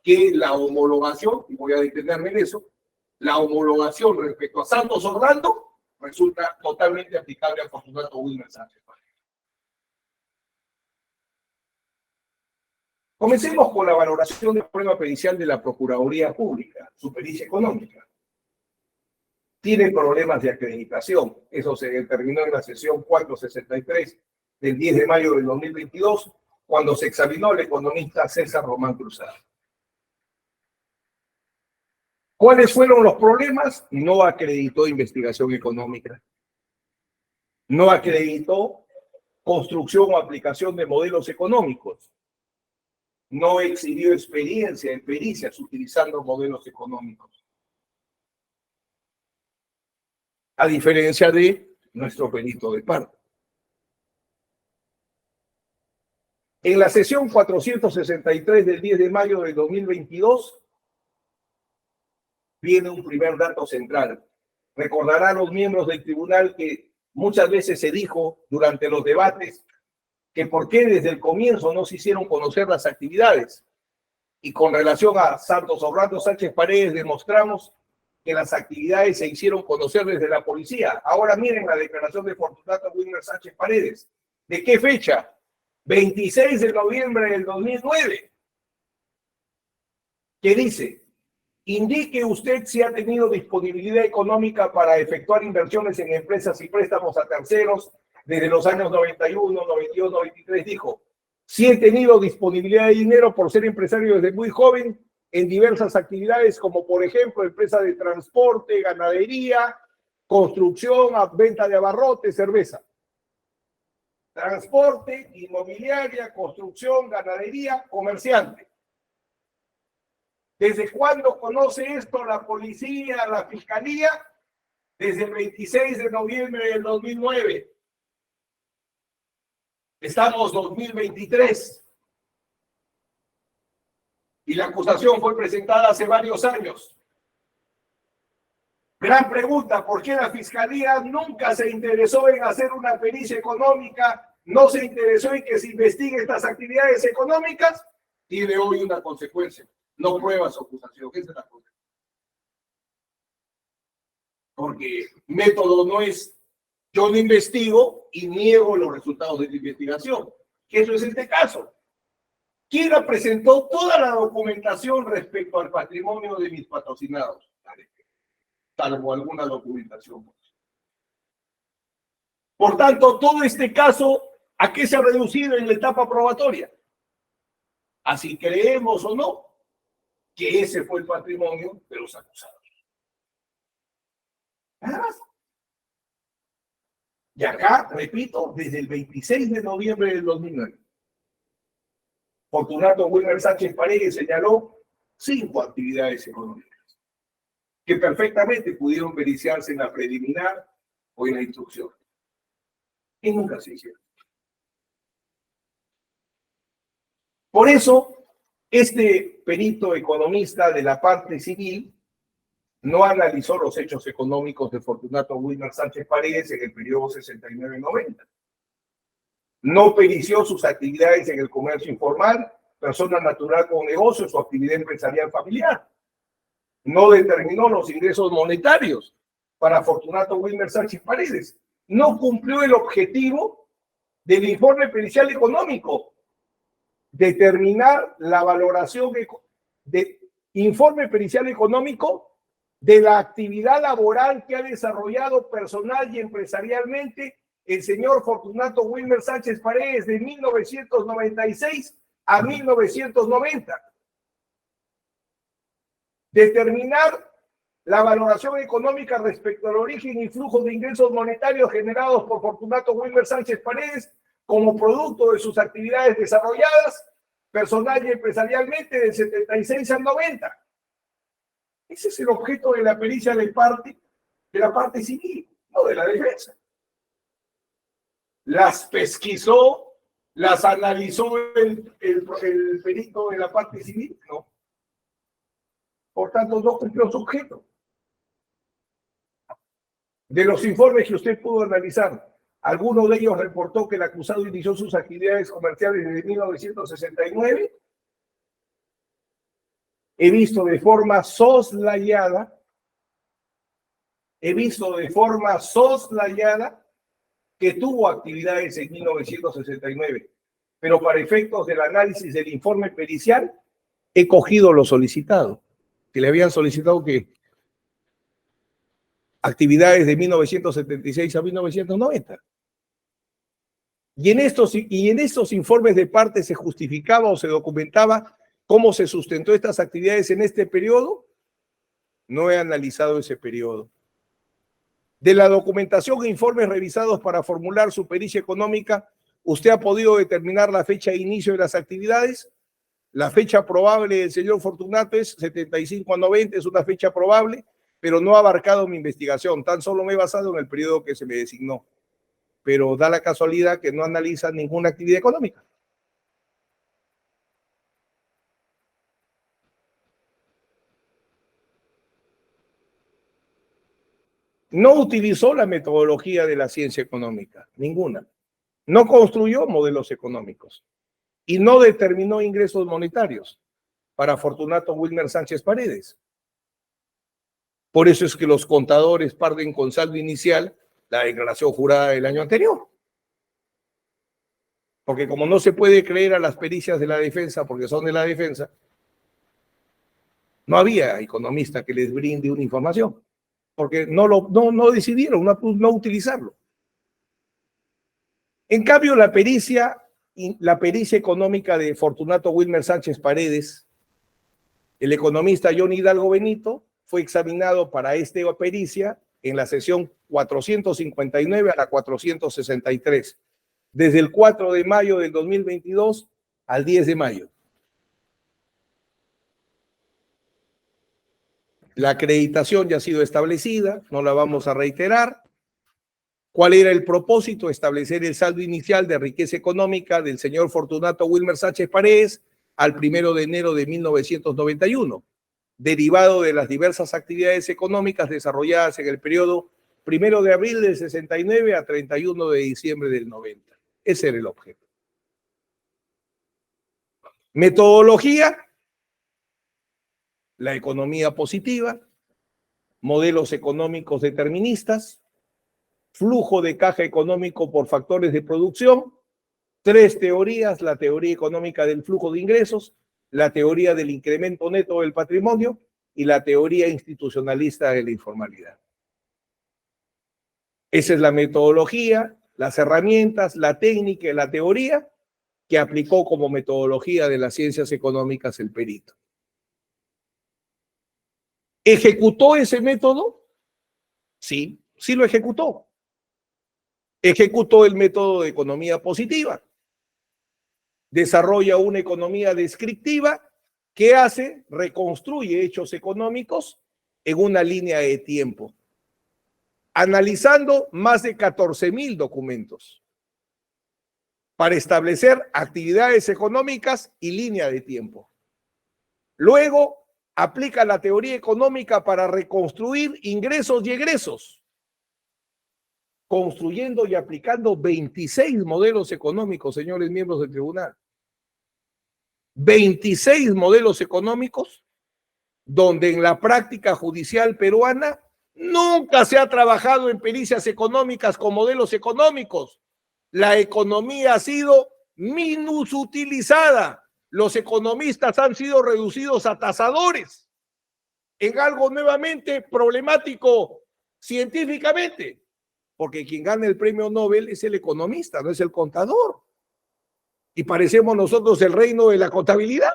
que la homologación, y voy a detenerme en eso, la homologación respecto a Santos Orlando resulta totalmente aplicable a Fortunato Wilmer Sánchez Paredes. Comencemos con la valoración de prueba pericial de la Procuraduría Pública, su pericia económica. Tiene problemas de acreditación. Eso se determinó en la sesión 463 del 10 de mayo del 2022, cuando se examinó al economista César Román Cruzado. ¿Cuáles fueron los problemas? No acreditó investigación económica. No acreditó construcción o aplicación de modelos económicos. No exhibió experiencia en pericias utilizando modelos económicos. A diferencia de nuestro perito de parte. En la sesión 463 del 10 de mayo del 2022, viene un primer dato central. Recordarán los miembros del tribunal que muchas veces se dijo durante los debates que por qué desde el comienzo no se hicieron conocer las actividades. Y con relación a Santos Orlando Sánchez Paredes demostramos que las actividades se hicieron conocer desde la policía. Ahora miren la declaración de Fortunato Wilmer Sánchez Paredes. ¿De qué fecha? 26 de noviembre del 2009. ¿Qué dice? Indique usted si ha tenido disponibilidad económica para efectuar inversiones en empresas y préstamos a terceros desde los años 91, 92, 93. Dijo, sí he tenido disponibilidad de dinero por ser empresario desde muy joven en diversas actividades, como por ejemplo empresa de transporte, ganadería, construcción, venta de abarrotes, cerveza. Transporte, inmobiliaria, construcción, ganadería, comerciante. ¿Desde cuándo conoce esto la policía, la fiscalía? Desde el 26 de noviembre del 2009. Estamos 2023. Y la acusación fue presentada hace varios años. Gran pregunta, ¿por qué la fiscalía nunca se interesó en hacer una pericia económica? ¿No se interesó en que se investigue estas actividades económicas? Tiene hoy una consecuencia. No prueba su acusación. Esa es la cosa. Porque método no es yo no investigo y niego los resultados de la investigación. Que eso es este caso. ¿Quién presentó toda la documentación respecto al patrimonio de mis patrocinados? Salvo alguna documentación. Por tanto, todo este caso, ¿a qué se ha reducido en la etapa probatoria? Así creemos o no que ese fue el patrimonio de los acusados. Nada más. Y acá, repito, desde el 26 de noviembre del 2009, Fortunato Wilmer Sánchez Paredes señaló 5 actividades económicas que perfectamente pudieron periciarse en la preliminar o en la instrucción. Y nunca se hicieron. Por eso, este perito economista de la parte civil no analizó los hechos económicos de Fortunato Wilmer Sánchez Paredes en el periodo 69-90. No perició sus actividades en el comercio informal, persona natural con negocios o actividad empresarial familiar. No determinó los ingresos monetarios para Fortunato Wilmer Sánchez Paredes. No cumplió el objetivo del informe pericial económico, determinar la valoración de informe pericial económico de la actividad laboral que ha desarrollado personal y empresarialmente el señor Fortunato Wilmer Sánchez Paredes de 1996 a 1990. Determinar la valoración económica respecto al origen y flujo de ingresos monetarios generados por Fortunato Wilmer Sánchez Paredes como producto de sus actividades desarrolladas personal y empresarialmente del 76 al 90. Ese es el objeto de la pericia de la parte civil, no de la defensa. Las pesquisó, las analizó el perito de la parte civil, no. Por tanto, no cumplió su objeto. De los informes que usted pudo analizar, alguno de ellos reportó que el acusado inició sus actividades comerciales desde 1969. He visto de forma soslayada que tuvo actividades en 1969, pero para efectos del análisis del informe pericial he cogido lo solicitado, que le habían solicitado que actividades de 1976 a 1990. Y en estos informes de parte se justificaba o se documentaba cómo se sustentó estas actividades en este periodo. No he analizado ese periodo. De la documentación e informes revisados para formular su pericia económica, ¿usted ha podido determinar la fecha de inicio de las actividades? La fecha probable del señor Fortunato es 75 a 90, es una fecha probable, pero no ha abarcado mi investigación, tan solo me he basado en el periodo que se me designó. Pero da la casualidad que no analiza ninguna actividad económica. No utilizó la metodología de la ciencia económica, ninguna. No construyó modelos económicos y no determinó ingresos monetarios para Fortunato Wilmer Sánchez Paredes. Por eso es que los contadores parten con saldo inicial la declaración jurada del año anterior. Porque como no se puede creer a las pericias de la defensa porque son de la defensa, no había economista que les brinde una información, porque no decidieron no utilizarlo. En cambio, la pericia económica de Fortunato Wilmer Sánchez Paredes, el economista John Hidalgo Benito, fue examinado para esta pericia en la sesión 459 a la 463, desde el 4 de mayo del 2022 al 10 de mayo. La acreditación ya ha sido establecida, no la vamos a reiterar. ¿Cuál era el propósito? Establecer el saldo inicial de riqueza económica del señor Fortunato Wilmer Sánchez Paredes al 1 de enero de 1991, derivado de las diversas actividades económicas desarrolladas en el periodo 1 de abril del 69 a 31 de diciembre del 90. Ese era el objeto. Metodología: la economía positiva, modelos económicos deterministas, flujo de caja económico por factores de producción, 3 teorías: la teoría económica del flujo de ingresos, la teoría del incremento neto del patrimonio y la teoría institucionalista de la informalidad. Esa es la metodología, las herramientas, la técnica y la teoría que aplicó como metodología de las ciencias económicas el perito. ¿Ejecutó ese método? Sí, sí lo ejecutó. Ejecutó el método de economía positiva. Desarrolla una economía descriptiva que hace, reconstruye hechos económicos en una línea de tiempo, analizando más de 14,000 documentos para establecer actividades económicas y línea de tiempo. Luego, aplica la teoría económica para reconstruir ingresos y egresos, construyendo y aplicando 26 modelos económicos, señores miembros del tribunal. 26 modelos económicos donde en la práctica judicial peruana nunca se ha trabajado en pericias económicas con modelos económicos. La economía ha sido minusutilizada. Los economistas han sido reducidos a tasadores en algo nuevamente problemático científicamente, porque quien gana el premio Nobel es el economista, no es el contador. Y parecemos nosotros el reino de la contabilidad.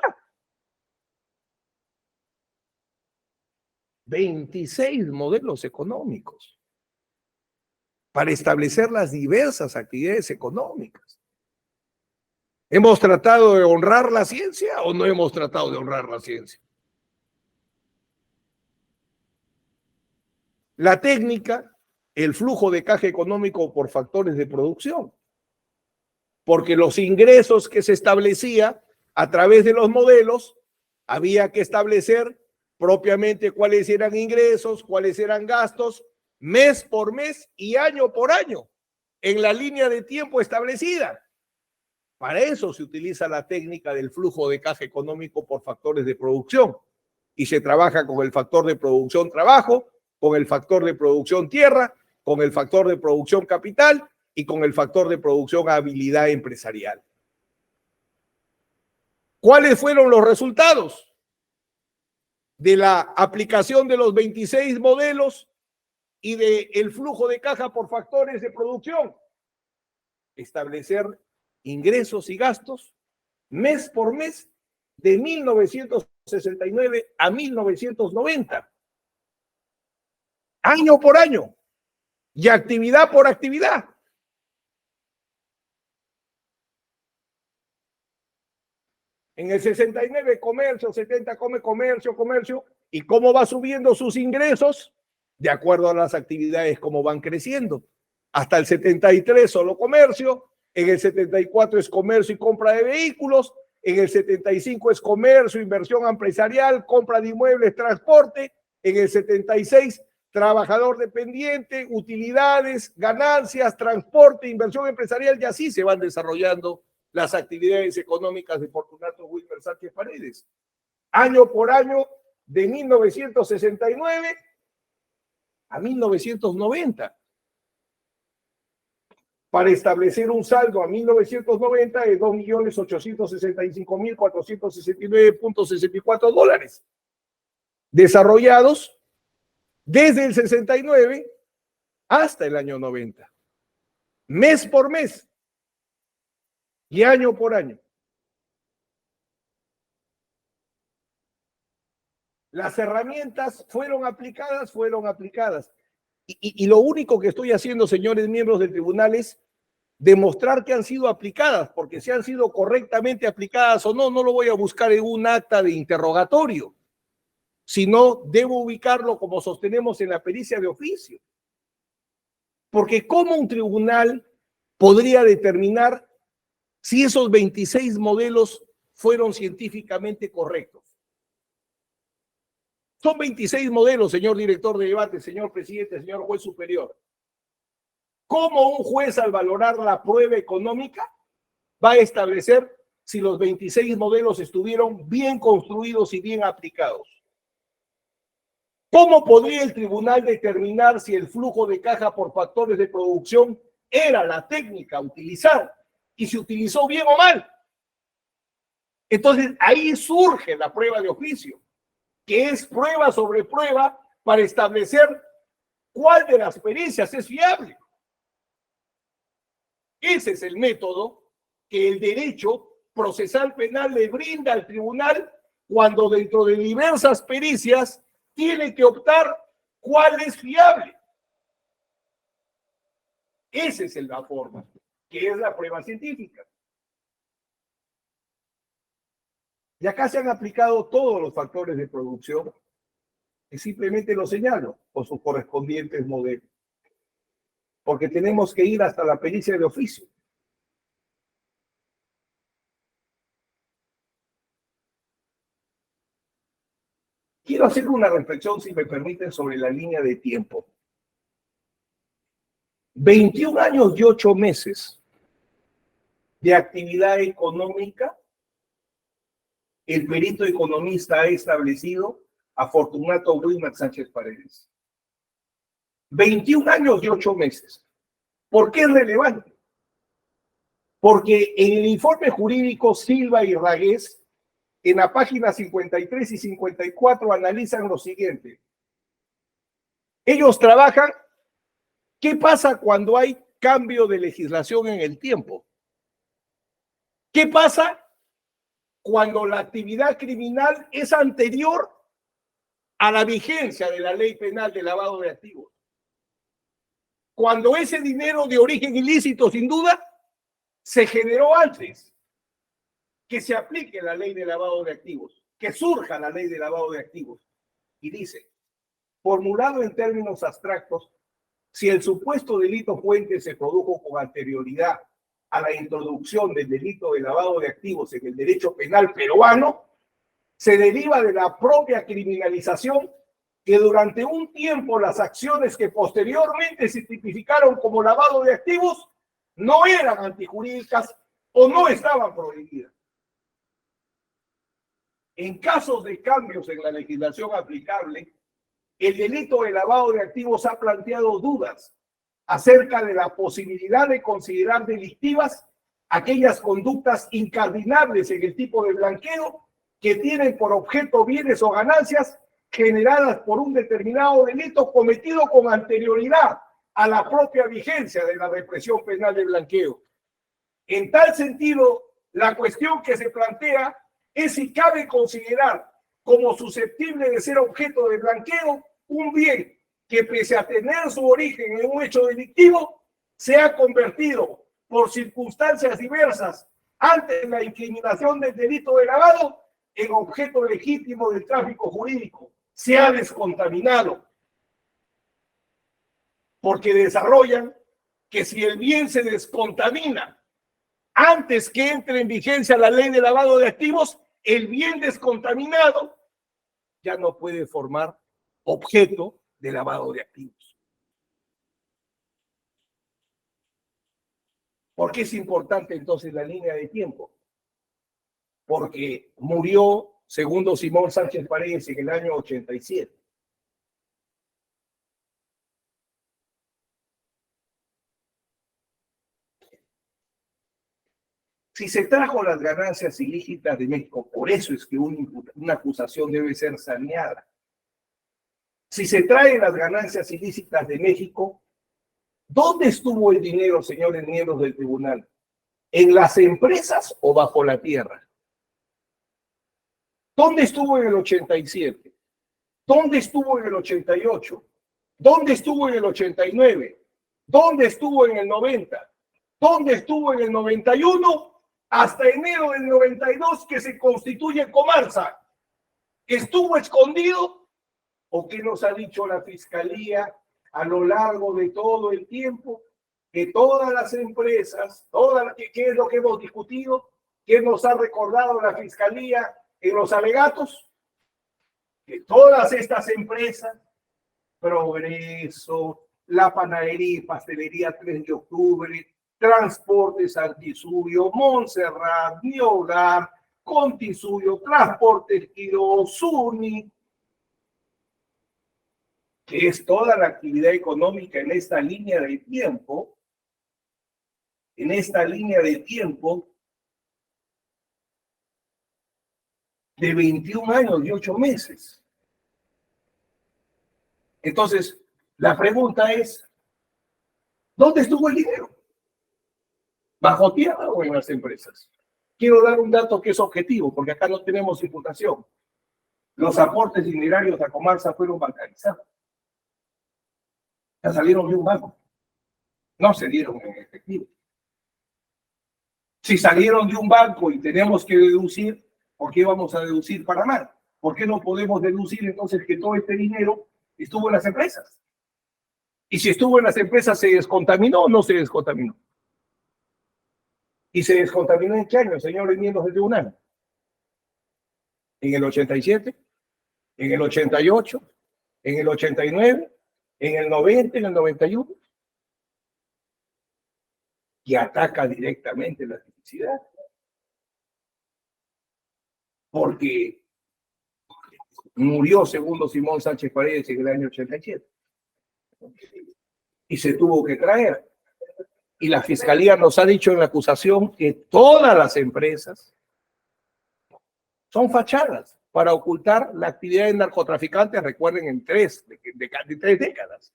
26 modelos económicos para establecer las diversas actividades económicas. ¿Hemos tratado de honrar la ciencia o no hemos tratado de honrar la ciencia? La técnica, el flujo de caja económico por factores de producción, porque los ingresos que se establecía a través de los modelos, había que establecer propiamente cuáles eran ingresos, cuáles eran gastos, mes por mes y año por año, en la línea de tiempo establecida. Para eso se utiliza la técnica del flujo de caja económico por factores de producción. Y se trabaja con el factor de producción trabajo, con el factor de producción tierra, con el factor de producción capital y con el factor de producción habilidad empresarial. ¿Cuáles fueron los resultados de la aplicación de los 26 modelos y del flujo de caja por factores de producción? Establecer ingresos y gastos mes por mes de 1969 a 1990, año por año y actividad por actividad. En el 69 comercio, 70 comercio, y cómo va subiendo sus ingresos de acuerdo a las actividades, cómo van creciendo. Hasta el 73 solo comercio, en el 74 es comercio y compra de vehículos, en el 75 es comercio, inversión empresarial, compra de inmuebles, transporte, en el 76 trabajador dependiente, utilidades, ganancias, transporte, inversión empresarial, y así se van desarrollando las actividades económicas de Fortunato Wilmer Sánchez Paredes. Año por año, de 1969 a 1990. Para establecer un saldo a 1990 de $2.865.469.64, desarrollados desde el 69 hasta el año 90, mes por mes y año por año. Las herramientas fueron aplicadas. Y lo único que estoy haciendo, señores miembros del tribunal, es demostrar que han sido aplicadas, porque si han sido correctamente aplicadas o no, no lo voy a buscar en un acta de interrogatorio, sino debo ubicarlo como sostenemos en la pericia de oficio. Porque ¿cómo un tribunal podría determinar si esos 26 modelos fueron científicamente correctos? Son 26 modelos, señor director de debate, señor presidente, señor juez superior. ¿Cómo un juez, al valorar la prueba económica, va a establecer si los 26 modelos estuvieron bien construidos y bien aplicados? ¿Cómo podría el tribunal determinar si el flujo de caja por factores de producción era la técnica a utilizar y se utilizó bien o mal? Entonces, ahí surge la prueba de oficio, que es prueba sobre prueba para establecer cuál de las pericias es fiable. Ese es el método que el derecho procesal penal le brinda al tribunal cuando dentro de diversas pericias tiene que optar cuál es fiable. Esa es la forma, que es la prueba científica. Y acá se han aplicado todos los factores de producción, y simplemente lo señalo con sus correspondientes modelos. Porque tenemos que ir hasta la pericia de oficio. Quiero hacer una reflexión, si me permiten, sobre la línea de tiempo. 21 años y 8 meses de actividad económica, el perito economista ha establecido a Fortunato Wilmer Sánchez Paredes. 21 años y 8 meses. ¿Por qué es relevante? Porque en el informe jurídico Silva y Ragués, en la página 53 y 54 analizan lo siguiente. Ellos trabajan, ¿qué pasa cuando hay cambio de legislación en el tiempo? ¿Qué pasa cuando la actividad criminal es anterior a la vigencia de la ley penal de lavado de activos? Cuando ese dinero de origen ilícito, sin duda, se generó antes que se aplique la ley de lavado de activos, que surja la ley de lavado de activos. Y dice, formulado en términos abstractos, si el supuesto delito fuente se produjo con anterioridad a la introducción del delito de lavado de activos en el derecho penal peruano, se deriva de la propia criminalización que durante un tiempo las acciones que posteriormente se tipificaron como lavado de activos no eran antijurídicas o no estaban prohibidas. En casos de cambios en la legislación aplicable, el delito de lavado de activos ha planteado dudas acerca de la posibilidad de considerar delictivas aquellas conductas incardinables en el tipo de blanqueo que tienen por objeto bienes o ganancias generadas por un determinado delito cometido con anterioridad a la propia vigencia de la represión penal de blanqueo. En tal sentido, la cuestión que se plantea es si cabe considerar como susceptible de ser objeto de blanqueo un bien que, pese a tener su origen en un hecho delictivo, se ha convertido por circunstancias diversas antes de la incriminación del delito de lavado en objeto legítimo del tráfico jurídico. Se ha descontaminado. Porque desarrollan que si el bien se descontamina antes que entre en vigencia la ley de lavado de activos, el bien descontaminado ya no puede formar objeto de lavado de activos. ¿Por qué es importante entonces la línea de tiempo? Porque murió, segundo Simón Sánchez Paredes, en el año 87. Si se trajo las ganancias ilícitas de México, por eso es que una acusación debe ser saneada. Si se traen las ganancias ilícitas de México, ¿dónde estuvo el dinero, señores miembros del tribunal? ¿En las empresas o bajo la tierra? ¿Dónde estuvo en el 87? ¿Dónde estuvo en el 88? ¿Dónde estuvo en el 89? ¿Dónde estuvo en el 90? ¿Dónde estuvo en el 91? Hasta enero del 92 que se constituye Comarsa. ¿Estuvo escondido? ¿O qué nos ha dicho la Fiscalía a lo largo de todo el tiempo? Que todas las empresas, ¿qué es lo que hemos discutido? ¿Qué nos ha recordado la Fiscalía en los alegatos? Que todas estas empresas, Progreso, la Panadería y Pastelería 3 de Octubre, Transportes Antisuyo, Montserrat, Mi Hogar, Contisuyo, Transportes Quiro, Suni, que es toda la actividad económica en esta línea de tiempo, de 21 años y 8 meses. Entonces, la pregunta es, ¿dónde estuvo el dinero? ¿Bajo tierra o en las empresas? Quiero dar un dato que es objetivo, porque acá no tenemos imputación. Los aportes dinerarios a Comarsa fueron bancarizados. Ya salieron de un banco. No se dieron en efectivo. Si salieron de un banco y tenemos que deducir, ¿por qué vamos a deducir para mal? ¿Por qué no podemos deducir entonces que todo este dinero estuvo en las empresas? Y si estuvo en las empresas, ¿se descontaminó o no se descontaminó? ¿Y se descontaminó en qué año, señores miembros del tribunal? ¿En el 87? ¿En el 88? ¿En el 89? ¿En el 90? ¿En el 91? Y ataca directamente la felicidad. Porque murió segundo Simón Sánchez Paredes en el año 87. Y se tuvo que traer. Y la fiscalía nos ha dicho en la acusación que todas las empresas son fachadas para ocultar la actividad de narcotraficantes, recuerden, en tres décadas.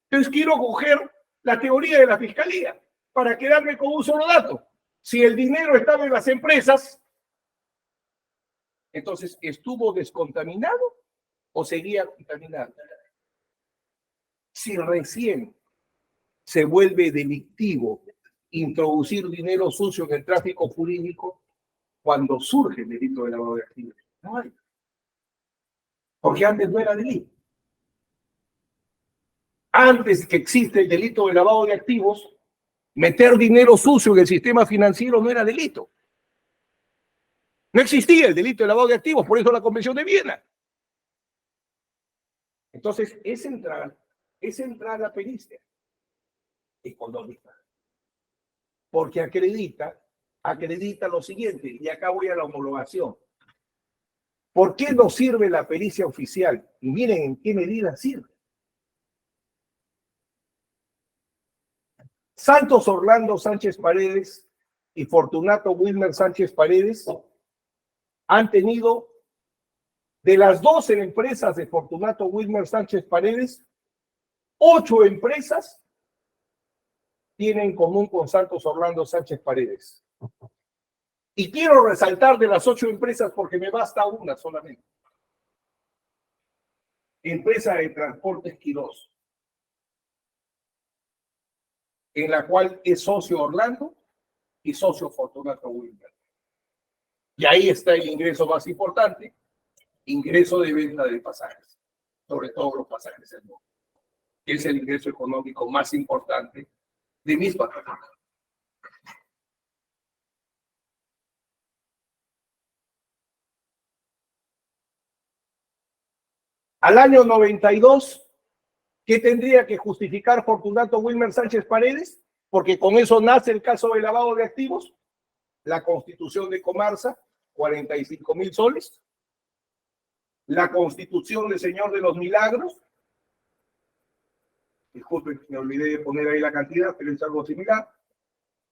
Entonces quiero coger la teoría de la fiscalía para quedarme con un solo dato. Si el dinero estaba en las empresas, entonces, ¿estuvo descontaminado o seguía contaminado? Si recién se vuelve delictivo introducir dinero sucio en el tráfico jurídico, cuando surge el delito de lavado de activos. No hay. Porque antes no era delito. Antes que existe el delito de lavado de activos, meter dinero sucio en el sistema financiero no era delito. No existía el delito de lavado de activos, por eso la Convención de Viena. Entonces, es entrar la pericia económica. Porque acredita lo siguiente, y acá voy a la homologación. ¿Por qué no sirve la pericia oficial? Y miren en qué medida sirve. Santos Orlando Sánchez Paredes y Fortunato Wilmer Sánchez Paredes han tenido, de las 12 empresas de Fortunato Wilmer Sánchez Paredes, 8 empresas tienen en común con Santos Orlando Sánchez Paredes. Y quiero resaltar de las 8 empresas porque me basta una solamente. Empresa de Transportes Quirós, en la cual es socio Orlando y socio Fortunato Wilmer. Y ahí está el ingreso más importante, ingreso de venta de pasajes, sobre todo los pasajes en mundo, que es el ingreso económico más importante de mis plataformas. Al año 92, ¿qué tendría que justificar Fortunato Wilmer Sánchez Paredes? Porque con eso nace el caso de lavado de activos, la constitución de Comarsa, 45,000 soles, la constitución del Señor de los Milagros, disculpen, me olvidé de poner ahí la cantidad, pero es algo similar,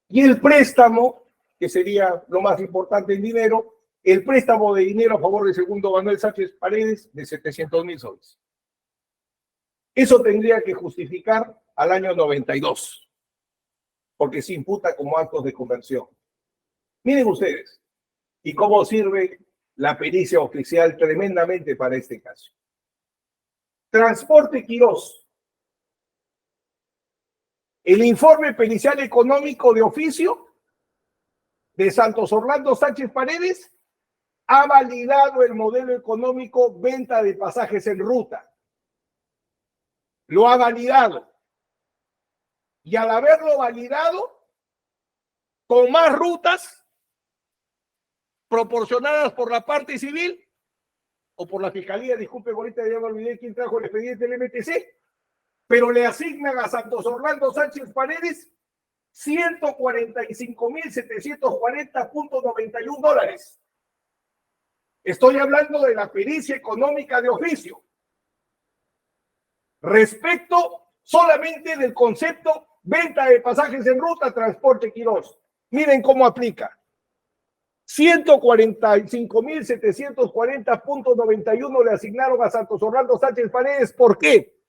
y el préstamo, que sería lo más importante en dinero, el préstamo de dinero a favor de segundo Manuel Sánchez Paredes de 700,000 soles. Eso tendría que justificar al año 92, porque se imputa como actos de conversión. Miren ustedes, y cómo sirve la pericia oficial tremendamente para este caso. Transporte Quirós. El informe pericial económico de oficio de Santos Orlando Sánchez Paredes ha validado el modelo económico venta de pasajes en ruta. Lo ha validado. Y al haberlo validado, con más rutas proporcionadas por la parte civil o por la fiscalía, disculpe, ahorita ya me olvidé quién trajo el expediente del MTC, pero le asignan a Santos Orlando Sánchez Paredes $145,740.91. Estoy hablando de la pericia económica de oficio. Respecto solamente del concepto venta de pasajes en ruta, transporte Quirós. Miren cómo aplica. 145,740.91 le asignaron a Santos Orlando Sánchez Paredes. ¿Por qué?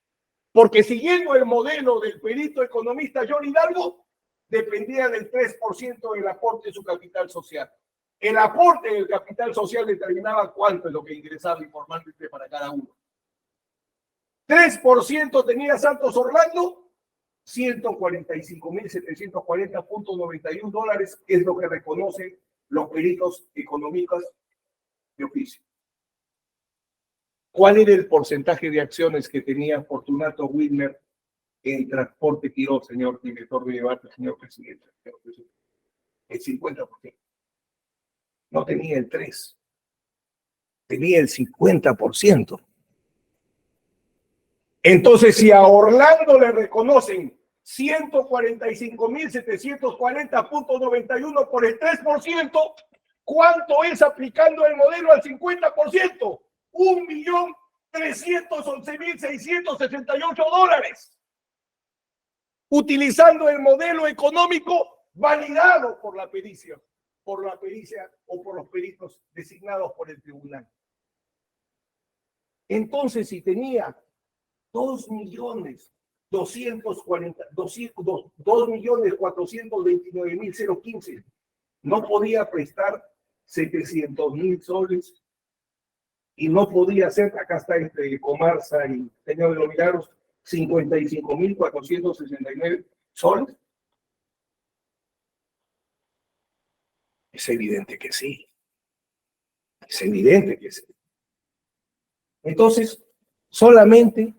Porque siguiendo el modelo del perito economista John Hidalgo, dependía del 3% del aporte de su capital social. El aporte del capital social determinaba cuánto es lo que ingresaba informalmente para cada uno. 3% tenía Santos Orlando, $145.740.91 es lo que reconocen los peritos económicos de oficio. ¿Cuál era el porcentaje de acciones que tenía Fortunato Wilmer en Transporte Quirós, señor director de debate, señor presidente? El 50%. No tenía el 3%, tenía el 50%. Entonces, si a Orlando le reconocen 145.740.91 por el 3%, ¿cuánto es aplicando el modelo al 50%? $1.311.668. Utilizando el modelo económico validado por la pericia o por los peritos designados por el tribunal. Entonces, si tenía 2.429.015, no podía prestar 700.000 soles y no podía hacer, acá está entre Comarsa y Señor de los Milagros, 55.469 soles. Es evidente que sí. Es evidente que sí. Entonces, solamente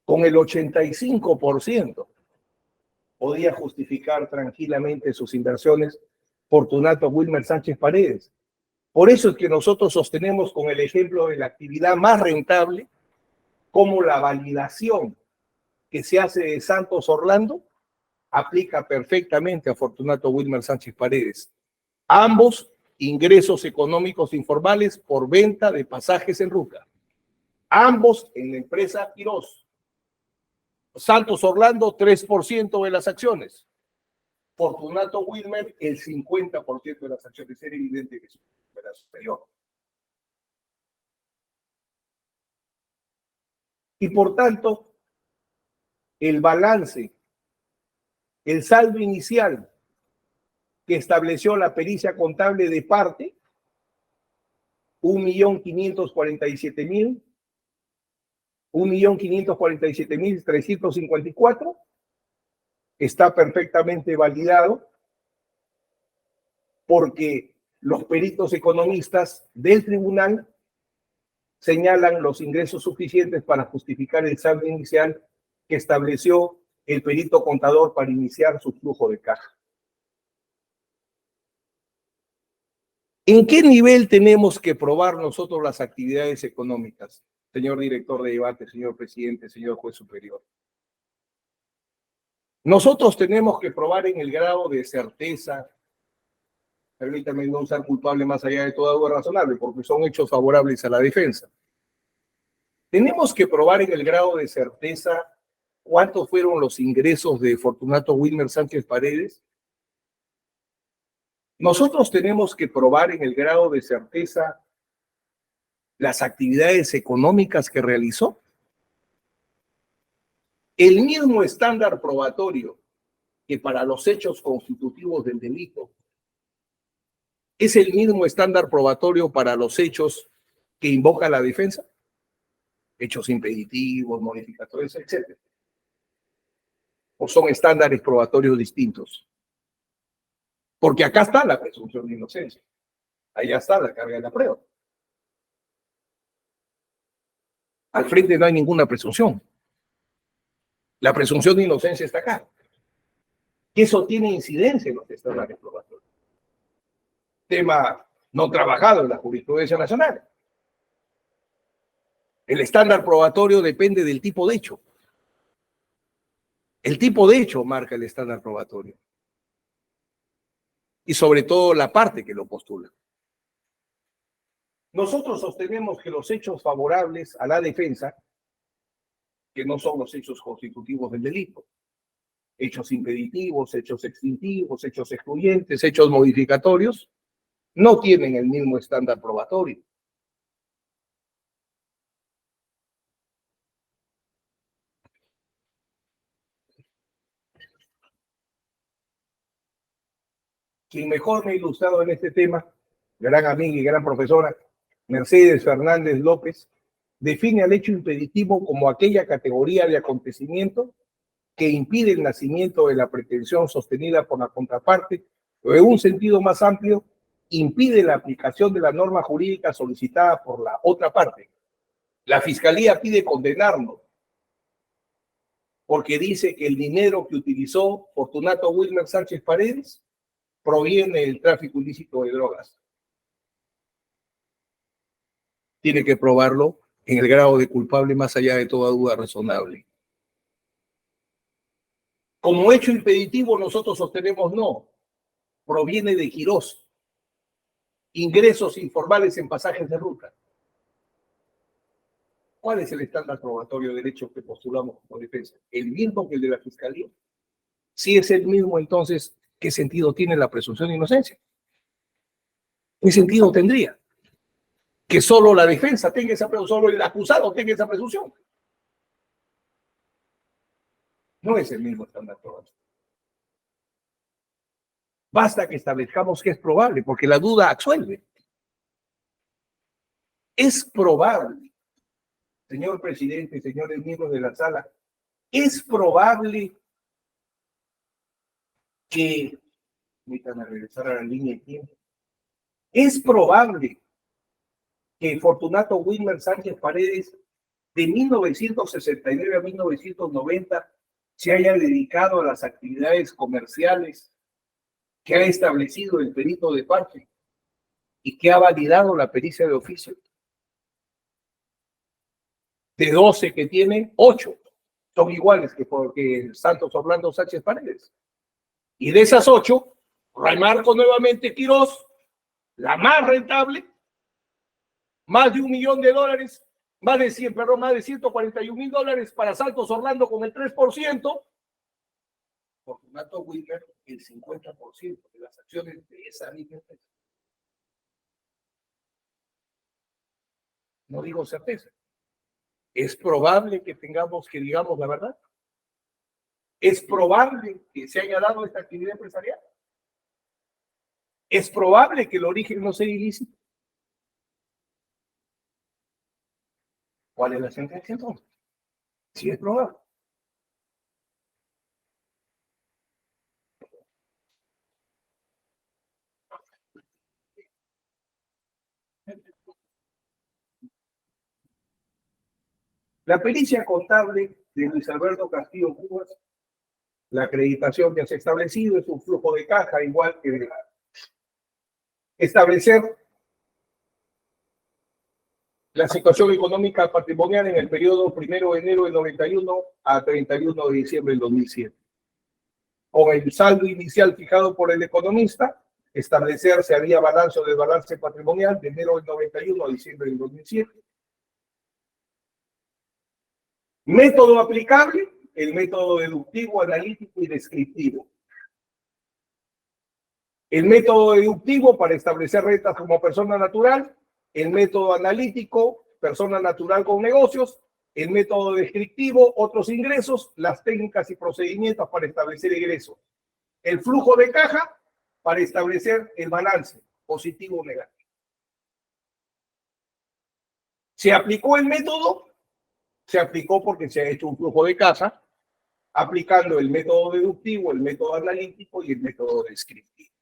con el 85% podía justificar tranquilamente sus inversiones Fortunato Wilmer Sánchez Paredes. Por eso es que nosotros sostenemos con el ejemplo de la actividad más rentable como la validación que se hace de Santos Orlando aplica perfectamente a Fortunato Wilmer Sánchez Paredes. Ambos ingresos económicos informales por venta de pasajes en ruta. Ambos en la empresa Quirós. Santos Orlando, 3% de las acciones. Fortunato Wilmer, el 50% de las acciones. Era evidente que era superior. Y por tanto, el balance, el saldo inicial que estableció la pericia contable de parte, 1.547.354, está perfectamente validado porque los peritos economistas del tribunal señalan los ingresos suficientes para justificar el saldo inicial que estableció el perito contador para iniciar su flujo de caja. ¿En qué nivel tenemos que probar nosotros las actividades económicas, señor director de debate, señor presidente, señor juez superior? Nosotros tenemos que probar en el grado de certeza, permítame no usar culpable más allá de toda duda razonable, porque son hechos favorables a la defensa. Tenemos que probar en el grado de certeza cuántos fueron los ingresos de Fortunato Wilmer Sánchez Paredes. Nosotros tenemos que probar en el grado de certeza las actividades económicas que realizó. El mismo estándar probatorio que para los hechos constitutivos del delito es el mismo estándar probatorio para los hechos que invoca la defensa, hechos impeditivos, modificatorios, etc. ¿O son estándares probatorios distintos? Porque acá está la presunción de inocencia, allá está la carga de la prueba. Al frente no hay ninguna presunción. La presunción de inocencia está acá. Y eso tiene incidencia en los estándares probatorios. Tema no trabajado en la jurisprudencia nacional. El estándar probatorio depende del tipo de hecho. El tipo de hecho marca el estándar probatorio. Y sobre todo la parte que lo postula. Nosotros sostenemos que los hechos favorables a la defensa, que no son los hechos constitutivos del delito, hechos impeditivos, hechos extintivos, hechos excluyentes, hechos modificatorios, no tienen el mismo estándar probatorio. Quien mejor me ha ilustrado en este tema, gran amiga y gran profesora, Mercedes Fernández López, define al hecho impeditivo como aquella categoría de acontecimiento que impide el nacimiento de la pretensión sostenida por la contraparte, o en un sentido más amplio, impide la aplicación de la norma jurídica solicitada por la otra parte. La Fiscalía pide condenarnos porque dice que el dinero que utilizó Fortunato Wilmer Sánchez Paredes proviene del tráfico ilícito de drogas. Tiene que probarlo en el grado de culpable más allá de toda duda razonable. Como hecho impeditivo, nosotros sostenemos no. Proviene de Quirós. Ingresos informales en pasajes de ruta. ¿Cuál es el estándar probatorio de derecho que postulamos como defensa? ¿El mismo que el de la Fiscalía? Si es el mismo, entonces, ¿qué sentido tiene la presunción de inocencia? ¿Qué sentido tendría? Que solo la defensa tenga esa presunción, solo el acusado tenga esa presunción. No es el mismo estándar probatorio. Basta que establezcamos que es probable, porque la duda absuelve. Es probable, señor presidente, señores miembros de la sala, es probable que, permítanme regresar a la línea de tiempo, es probable que Fortunato Wilmer Sánchez Paredes, de 1969 a 1990, se haya dedicado a las actividades comerciales que ha establecido el perito de parte y que ha validado la pericia de oficio. De 12 que tiene, 8 son iguales que Santos Orlando Sánchez Paredes. Y de esas 8, remarco nuevamente Quirós, la más rentable, más de $1 millón, más de 141 $141,000 para Santos Orlando con el 3%, Fortunato Wilmer el 50% de las acciones de esa misma empresa. No digo certeza. Es probable que digamos la verdad. Es probable que se haya dado esta actividad empresarial. Es probable que el origen no sea ilícito. ¿Cuál es la sentencia entonces? Sí, es probable. La pericia contable de Luis Alberto Castillo Cubas, la acreditación que se ha establecido es un flujo de caja igual que establecer la situación económica patrimonial en el periodo 1 de enero del 91 a 31 de diciembre del 2007. Con el saldo inicial fijado por el economista, establecer si había balance o desbalance patrimonial de enero del 91 a diciembre del 2007. Método aplicable, el método deductivo, analítico y descriptivo. El método deductivo para establecer rentas como persona natural, el método analítico, persona natural con negocios, el método descriptivo, otros ingresos, las técnicas y procedimientos para establecer ingresos. El flujo de caja para establecer el balance, positivo o negativo. ¿Se aplicó el método? Se aplicó porque se ha hecho un flujo de caja, aplicando el método deductivo, el método analítico y el método descriptivo.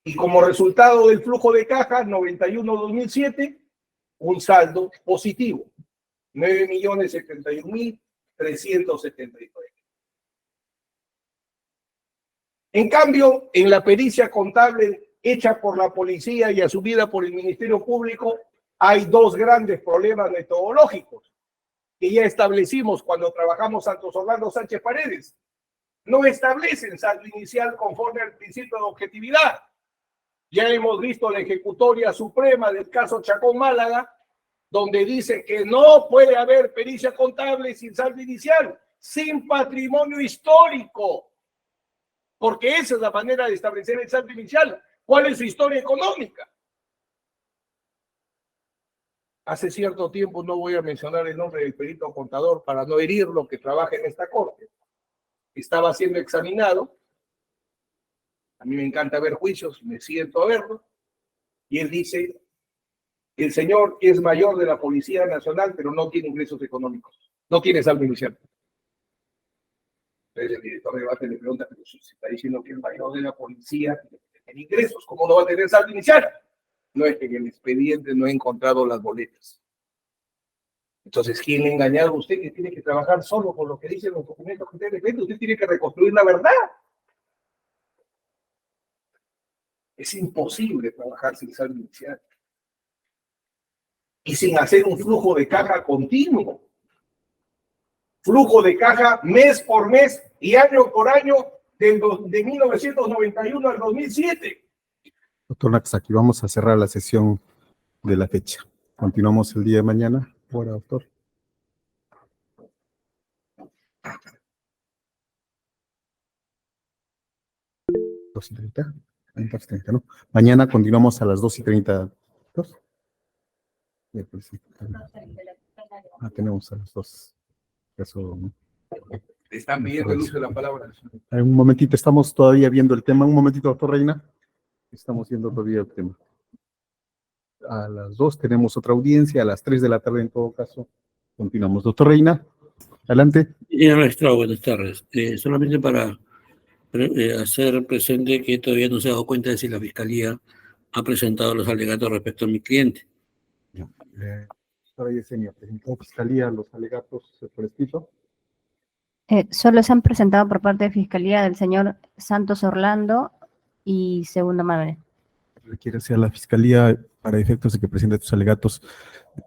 Y como resultado del flujo de caja 91-2007, un saldo positivo, 9.071.373. En cambio, en la pericia contable hecha por la policía y asumida por el Ministerio Público, hay dos grandes problemas metodológicos que ya establecimos cuando trabajamos Santos Orlando Sánchez Paredes. No establecen saldo inicial conforme al principio de objetividad. Ya hemos visto la ejecutoria suprema del caso Chacón Málaga, donde dice que no puede haber pericia contable sin saldo inicial, sin patrimonio histórico, porque esa es la manera de establecer el saldo inicial. ¿Cuál es su historia económica? Hace cierto tiempo, no voy a mencionar el nombre del perito contador para no herir lo que trabaja en esta corte, estaba siendo examinado. A mí me encanta ver juicios, me siento a verlo. Y él dice, el señor es mayor de la Policía Nacional, pero no tiene ingresos económicos. No tiene saldo inicial. Entonces el director de debate le pregunta, pero si se está diciendo que el mayor de la policía tiene ingresos, ¿cómo no va a tener saldo inicial? No, es que en el expediente no he encontrado las boletas. Entonces, ¿quién le ha engañado a usted que tiene que trabajar solo con lo que dicen los documentos que usted le vende? Usted tiene que reconstruir la verdad. Es imposible trabajar sin saldo inicial. Y sin hacer un flujo de caja continuo. Flujo de caja mes por mes y año por año de 1991 al 2007. Doctor Naxaki, vamos a cerrar la sesión de la fecha. Continuamos el día de mañana. Ahora, doctor. ¿2:30? ¿No? Mañana continuamos a las 2:30. Tenemos a las 2. Eso, ¿no? Le están pidiendo el uso de la palabra. Un momentito, estamos todavía viendo el tema. Un momentito, doctor Reina. Estamos viendo todavía el tema. A las 2 tenemos otra audiencia, a las 3 de la tarde en todo caso. Continuamos. Doctor Reina, adelante. Señor magistrado, buenas tardes. Solamente para hacer presente que todavía no se ha dado cuenta de si la Fiscalía ha presentado los alegatos respecto a mi cliente. Doctora Yesenia, presentó Fiscalía los alegatos por escrito. Solo se han presentado por parte de Fiscalía del señor Santos Orlando y Segundo Manuel. Requiere hacer la Fiscalía para efectos de que presente tus alegatos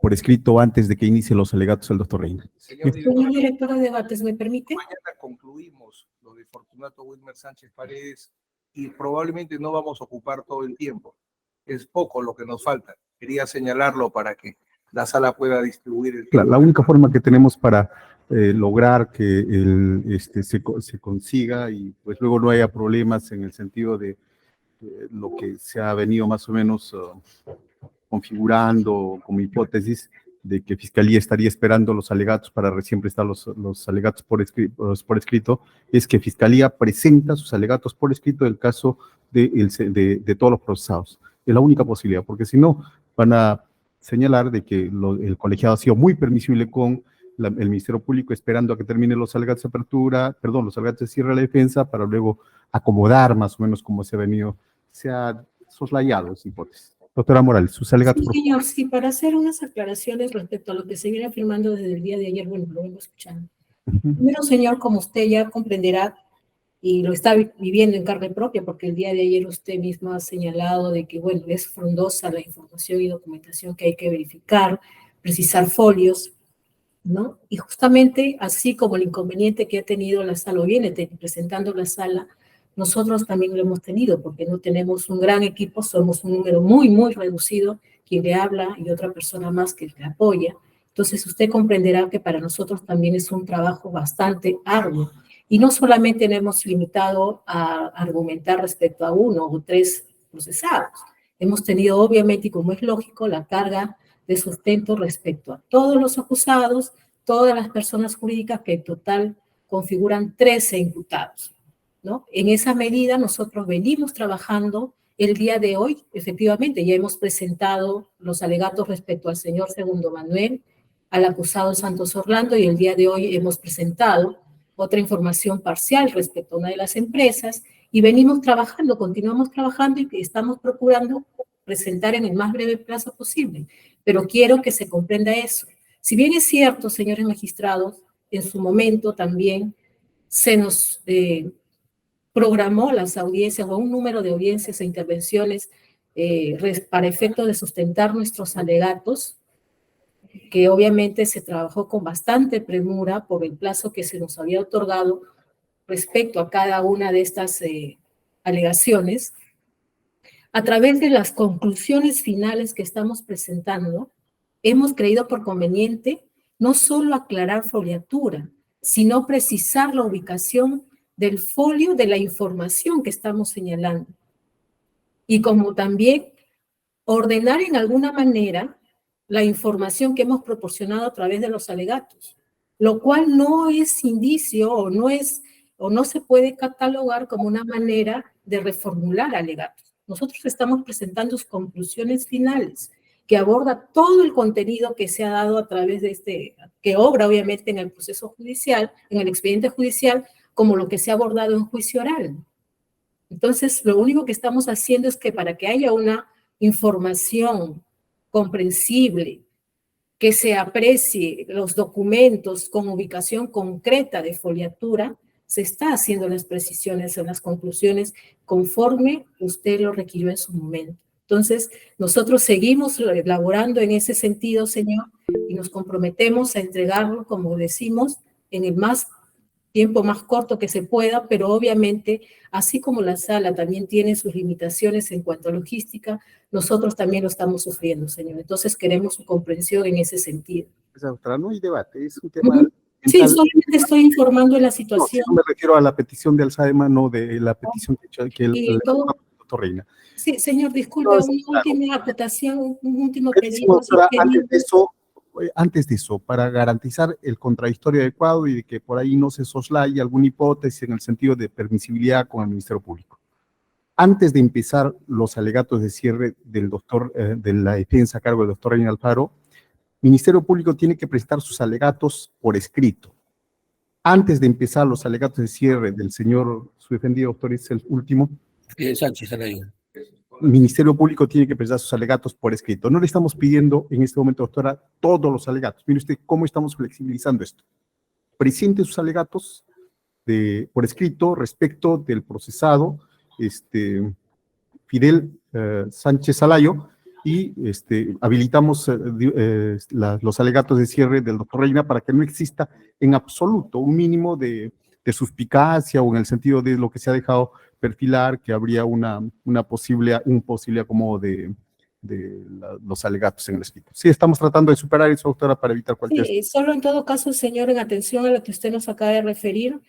por escrito antes de que inicie los alegatos el doctor Reina. Señor director de debates, ¿me permite? Mañana concluimos lo de Fortunato Wilmer Sánchez Paredes y probablemente no vamos a ocupar todo el tiempo. Es poco lo que nos falta. Quería señalarlo para que la sala pueda distribuir el tiempo. La única forma que tenemos para lograr que se consiga y pues luego no haya problemas en el sentido de lo que se ha venido más o menos configurando como hipótesis de que Fiscalía estaría esperando los alegatos para recién prestar los alegatos por escrito, es que Fiscalía presenta sus alegatos por escrito del caso de todos los procesados. Es la única posibilidad, porque si no van a señalar de que el colegiado ha sido muy permisible con el Ministerio Público esperando a que termine los alegatos de apertura, los alegatos de cierre de la defensa para luego acomodar más o menos como se ha soslayado esa hipótesis. Doctora Morales, sus alegatos. Sí, señor, sí, para hacer unas aclaraciones respecto a lo que se viene afirmando desde el día de ayer, bueno, lo vengo escuchando. Primero, señor, como usted ya comprenderá y lo está viviendo en carne propia, porque el día de ayer usted mismo ha señalado de que, bueno, es frondosa la información y documentación que hay que verificar, precisar folios, ¿no? Y justamente así como el inconveniente que ha tenido la sala, o viene presentando la sala, nosotros también lo hemos tenido, porque no tenemos un gran equipo, somos un número muy, muy reducido, quien le habla y otra persona más que le apoya. Entonces usted comprenderá que para nosotros también es un trabajo bastante arduo. Y no solamente nos hemos limitado a argumentar respecto a 1 o 3 procesados. Hemos tenido, obviamente, y como es lógico, la carga de sustento respecto a todos los acusados, todas las personas jurídicas que en total configuran 13 imputados, ¿no? En esa medida nosotros venimos trabajando el día de hoy, efectivamente, ya hemos presentado los alegatos respecto al señor Segundo Manuel, al acusado Santos Orlando, y el día de hoy hemos presentado otra información parcial respecto a una de las empresas, y venimos trabajando, continuamos trabajando y estamos procurando presentar en el más breve plazo posible. Pero quiero que se comprenda eso. Si bien es cierto, señores magistrados, en su momento también se nos programó las audiencias o un número de audiencias e intervenciones para efecto de sustentar nuestros alegatos, que obviamente se trabajó con bastante premura por el plazo que se nos había otorgado respecto a cada una de estas alegaciones. A través de las conclusiones finales que estamos presentando, hemos creído por conveniente no solo aclarar foliatura, sino precisar la ubicación del folio de la información que estamos señalando. Y como también ordenar en alguna manera la información que hemos proporcionado a través de los alegatos, lo cual no es indicio o no es o no se puede catalogar como una manera de reformular alegatos. Nosotros estamos presentando sus conclusiones finales, que aborda todo el contenido que se ha dado a través de que obra obviamente en el proceso judicial, en el expediente judicial, como lo que se ha abordado en juicio oral. Entonces, lo único que estamos haciendo es que para que haya una información comprensible, que se aprecie los documentos con ubicación concreta de foliatura, se está haciendo las precisiones en las conclusiones conforme usted lo requirió en su momento. Entonces, nosotros seguimos elaborando en ese sentido, señor, y nos comprometemos a entregarlo, como decimos, en el tiempo más corto que se pueda, pero obviamente, así como la sala también tiene sus limitaciones en cuanto a logística, nosotros también lo estamos sufriendo, señor. Entonces queremos su comprensión en ese sentido. Doctora, no hay debate, es un tema Sí, solamente estoy informando de la situación. No me refiero a la petición de alzada de mano, de la petición que el doctor Reina. Sí, señor, disculpe, una última acotación, un último pedido. Doctora, antes de eso, para garantizar el contradictorio adecuado y de que por ahí no se soslaye alguna hipótesis en el sentido de permisibilidad con el Ministerio Público. Antes de empezar los alegatos de cierre del doctor, de la defensa a cargo del doctor Reina Alfaro, Ministerio Público tiene que presentar sus alegatos por escrito. Antes de empezar los alegatos de cierre del señor, su defendido doctor es el último, Sánchez Alayo. Ministerio Público tiene que presentar sus alegatos por escrito. No le estamos pidiendo en este momento, doctora, todos los alegatos. Mire usted cómo estamos flexibilizando esto. Presente sus alegatos por escrito respecto del procesado Fidel Sánchez Alayo y habilitamos los alegatos de cierre del doctor Reina para que no exista en absoluto un mínimo de suspicacia o en el sentido de lo que se ha dejado perfilar, que habría un posible acomodo de los alegatos en el escrito. Sí, estamos tratando de superar eso, doctora, para evitar cualquier... Sí, solo en todo caso, señor, en atención a lo que usted nos acaba de referir,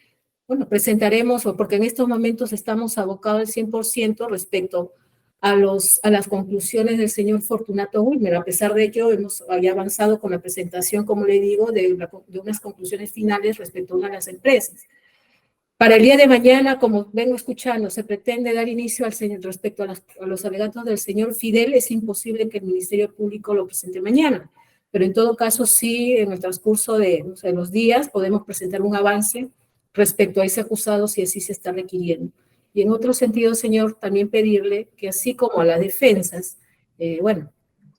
bueno, presentaremos, porque en estos momentos estamos abocados al 100% respecto a las conclusiones del señor Fortunato Wilmer. A pesar de ello, hemos ya avanzado con la presentación, como le digo, de unas conclusiones finales respecto a una de las empresas. Para el día de mañana, como vengo escuchando, se pretende dar inicio respecto a los alegatos del señor Fidel. Es imposible que el Ministerio Público lo presente mañana, pero en todo caso sí, en el transcurso de los días podemos presentar un avance respecto a ese acusado si así se está requiriendo. Y en otro sentido, señor, también pedirle que así como a las defensas, bueno,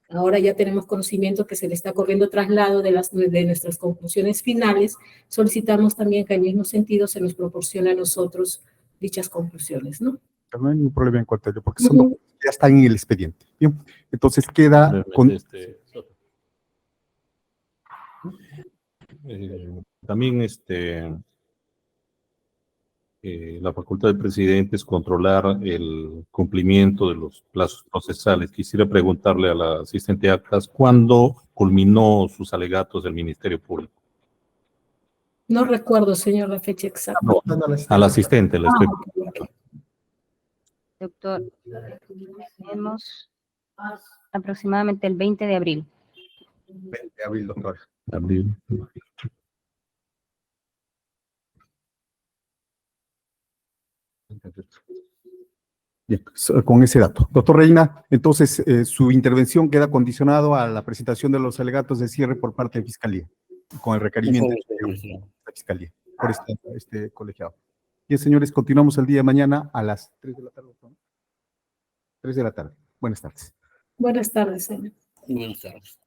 ahora ya tenemos conocimiento que se le está corriendo traslado de nuestras conclusiones finales, solicitamos también que en el mismo sentido se nos proporcione a nosotros dichas conclusiones, ¿no? No hay ningún problema en cuanto a ello, porque ya están en el expediente. Bien, entonces queda con... También la facultad del presidente es controlar el cumplimiento de los plazos procesales. Quisiera preguntarle a la asistente de actas, ¿cuándo culminó sus alegatos del Ministerio Público? No recuerdo, señor, la fecha exacta. No, al asistente le estoy... Okay. Doctor, tenemos aproximadamente el 20 de abril. 20 de abril, doctora. Abril. Bien, con ese dato. Doctor Reina, entonces su intervención queda condicionado a la presentación de los alegatos de cierre por parte de Fiscalía, con el requerimiento de la Fiscalía, por este colegiado. Bien, señores, continuamos el día de mañana a las 3 de la tarde. 3 de la tarde. Buenas tardes. Buenas tardes, señor. Buenas tardes.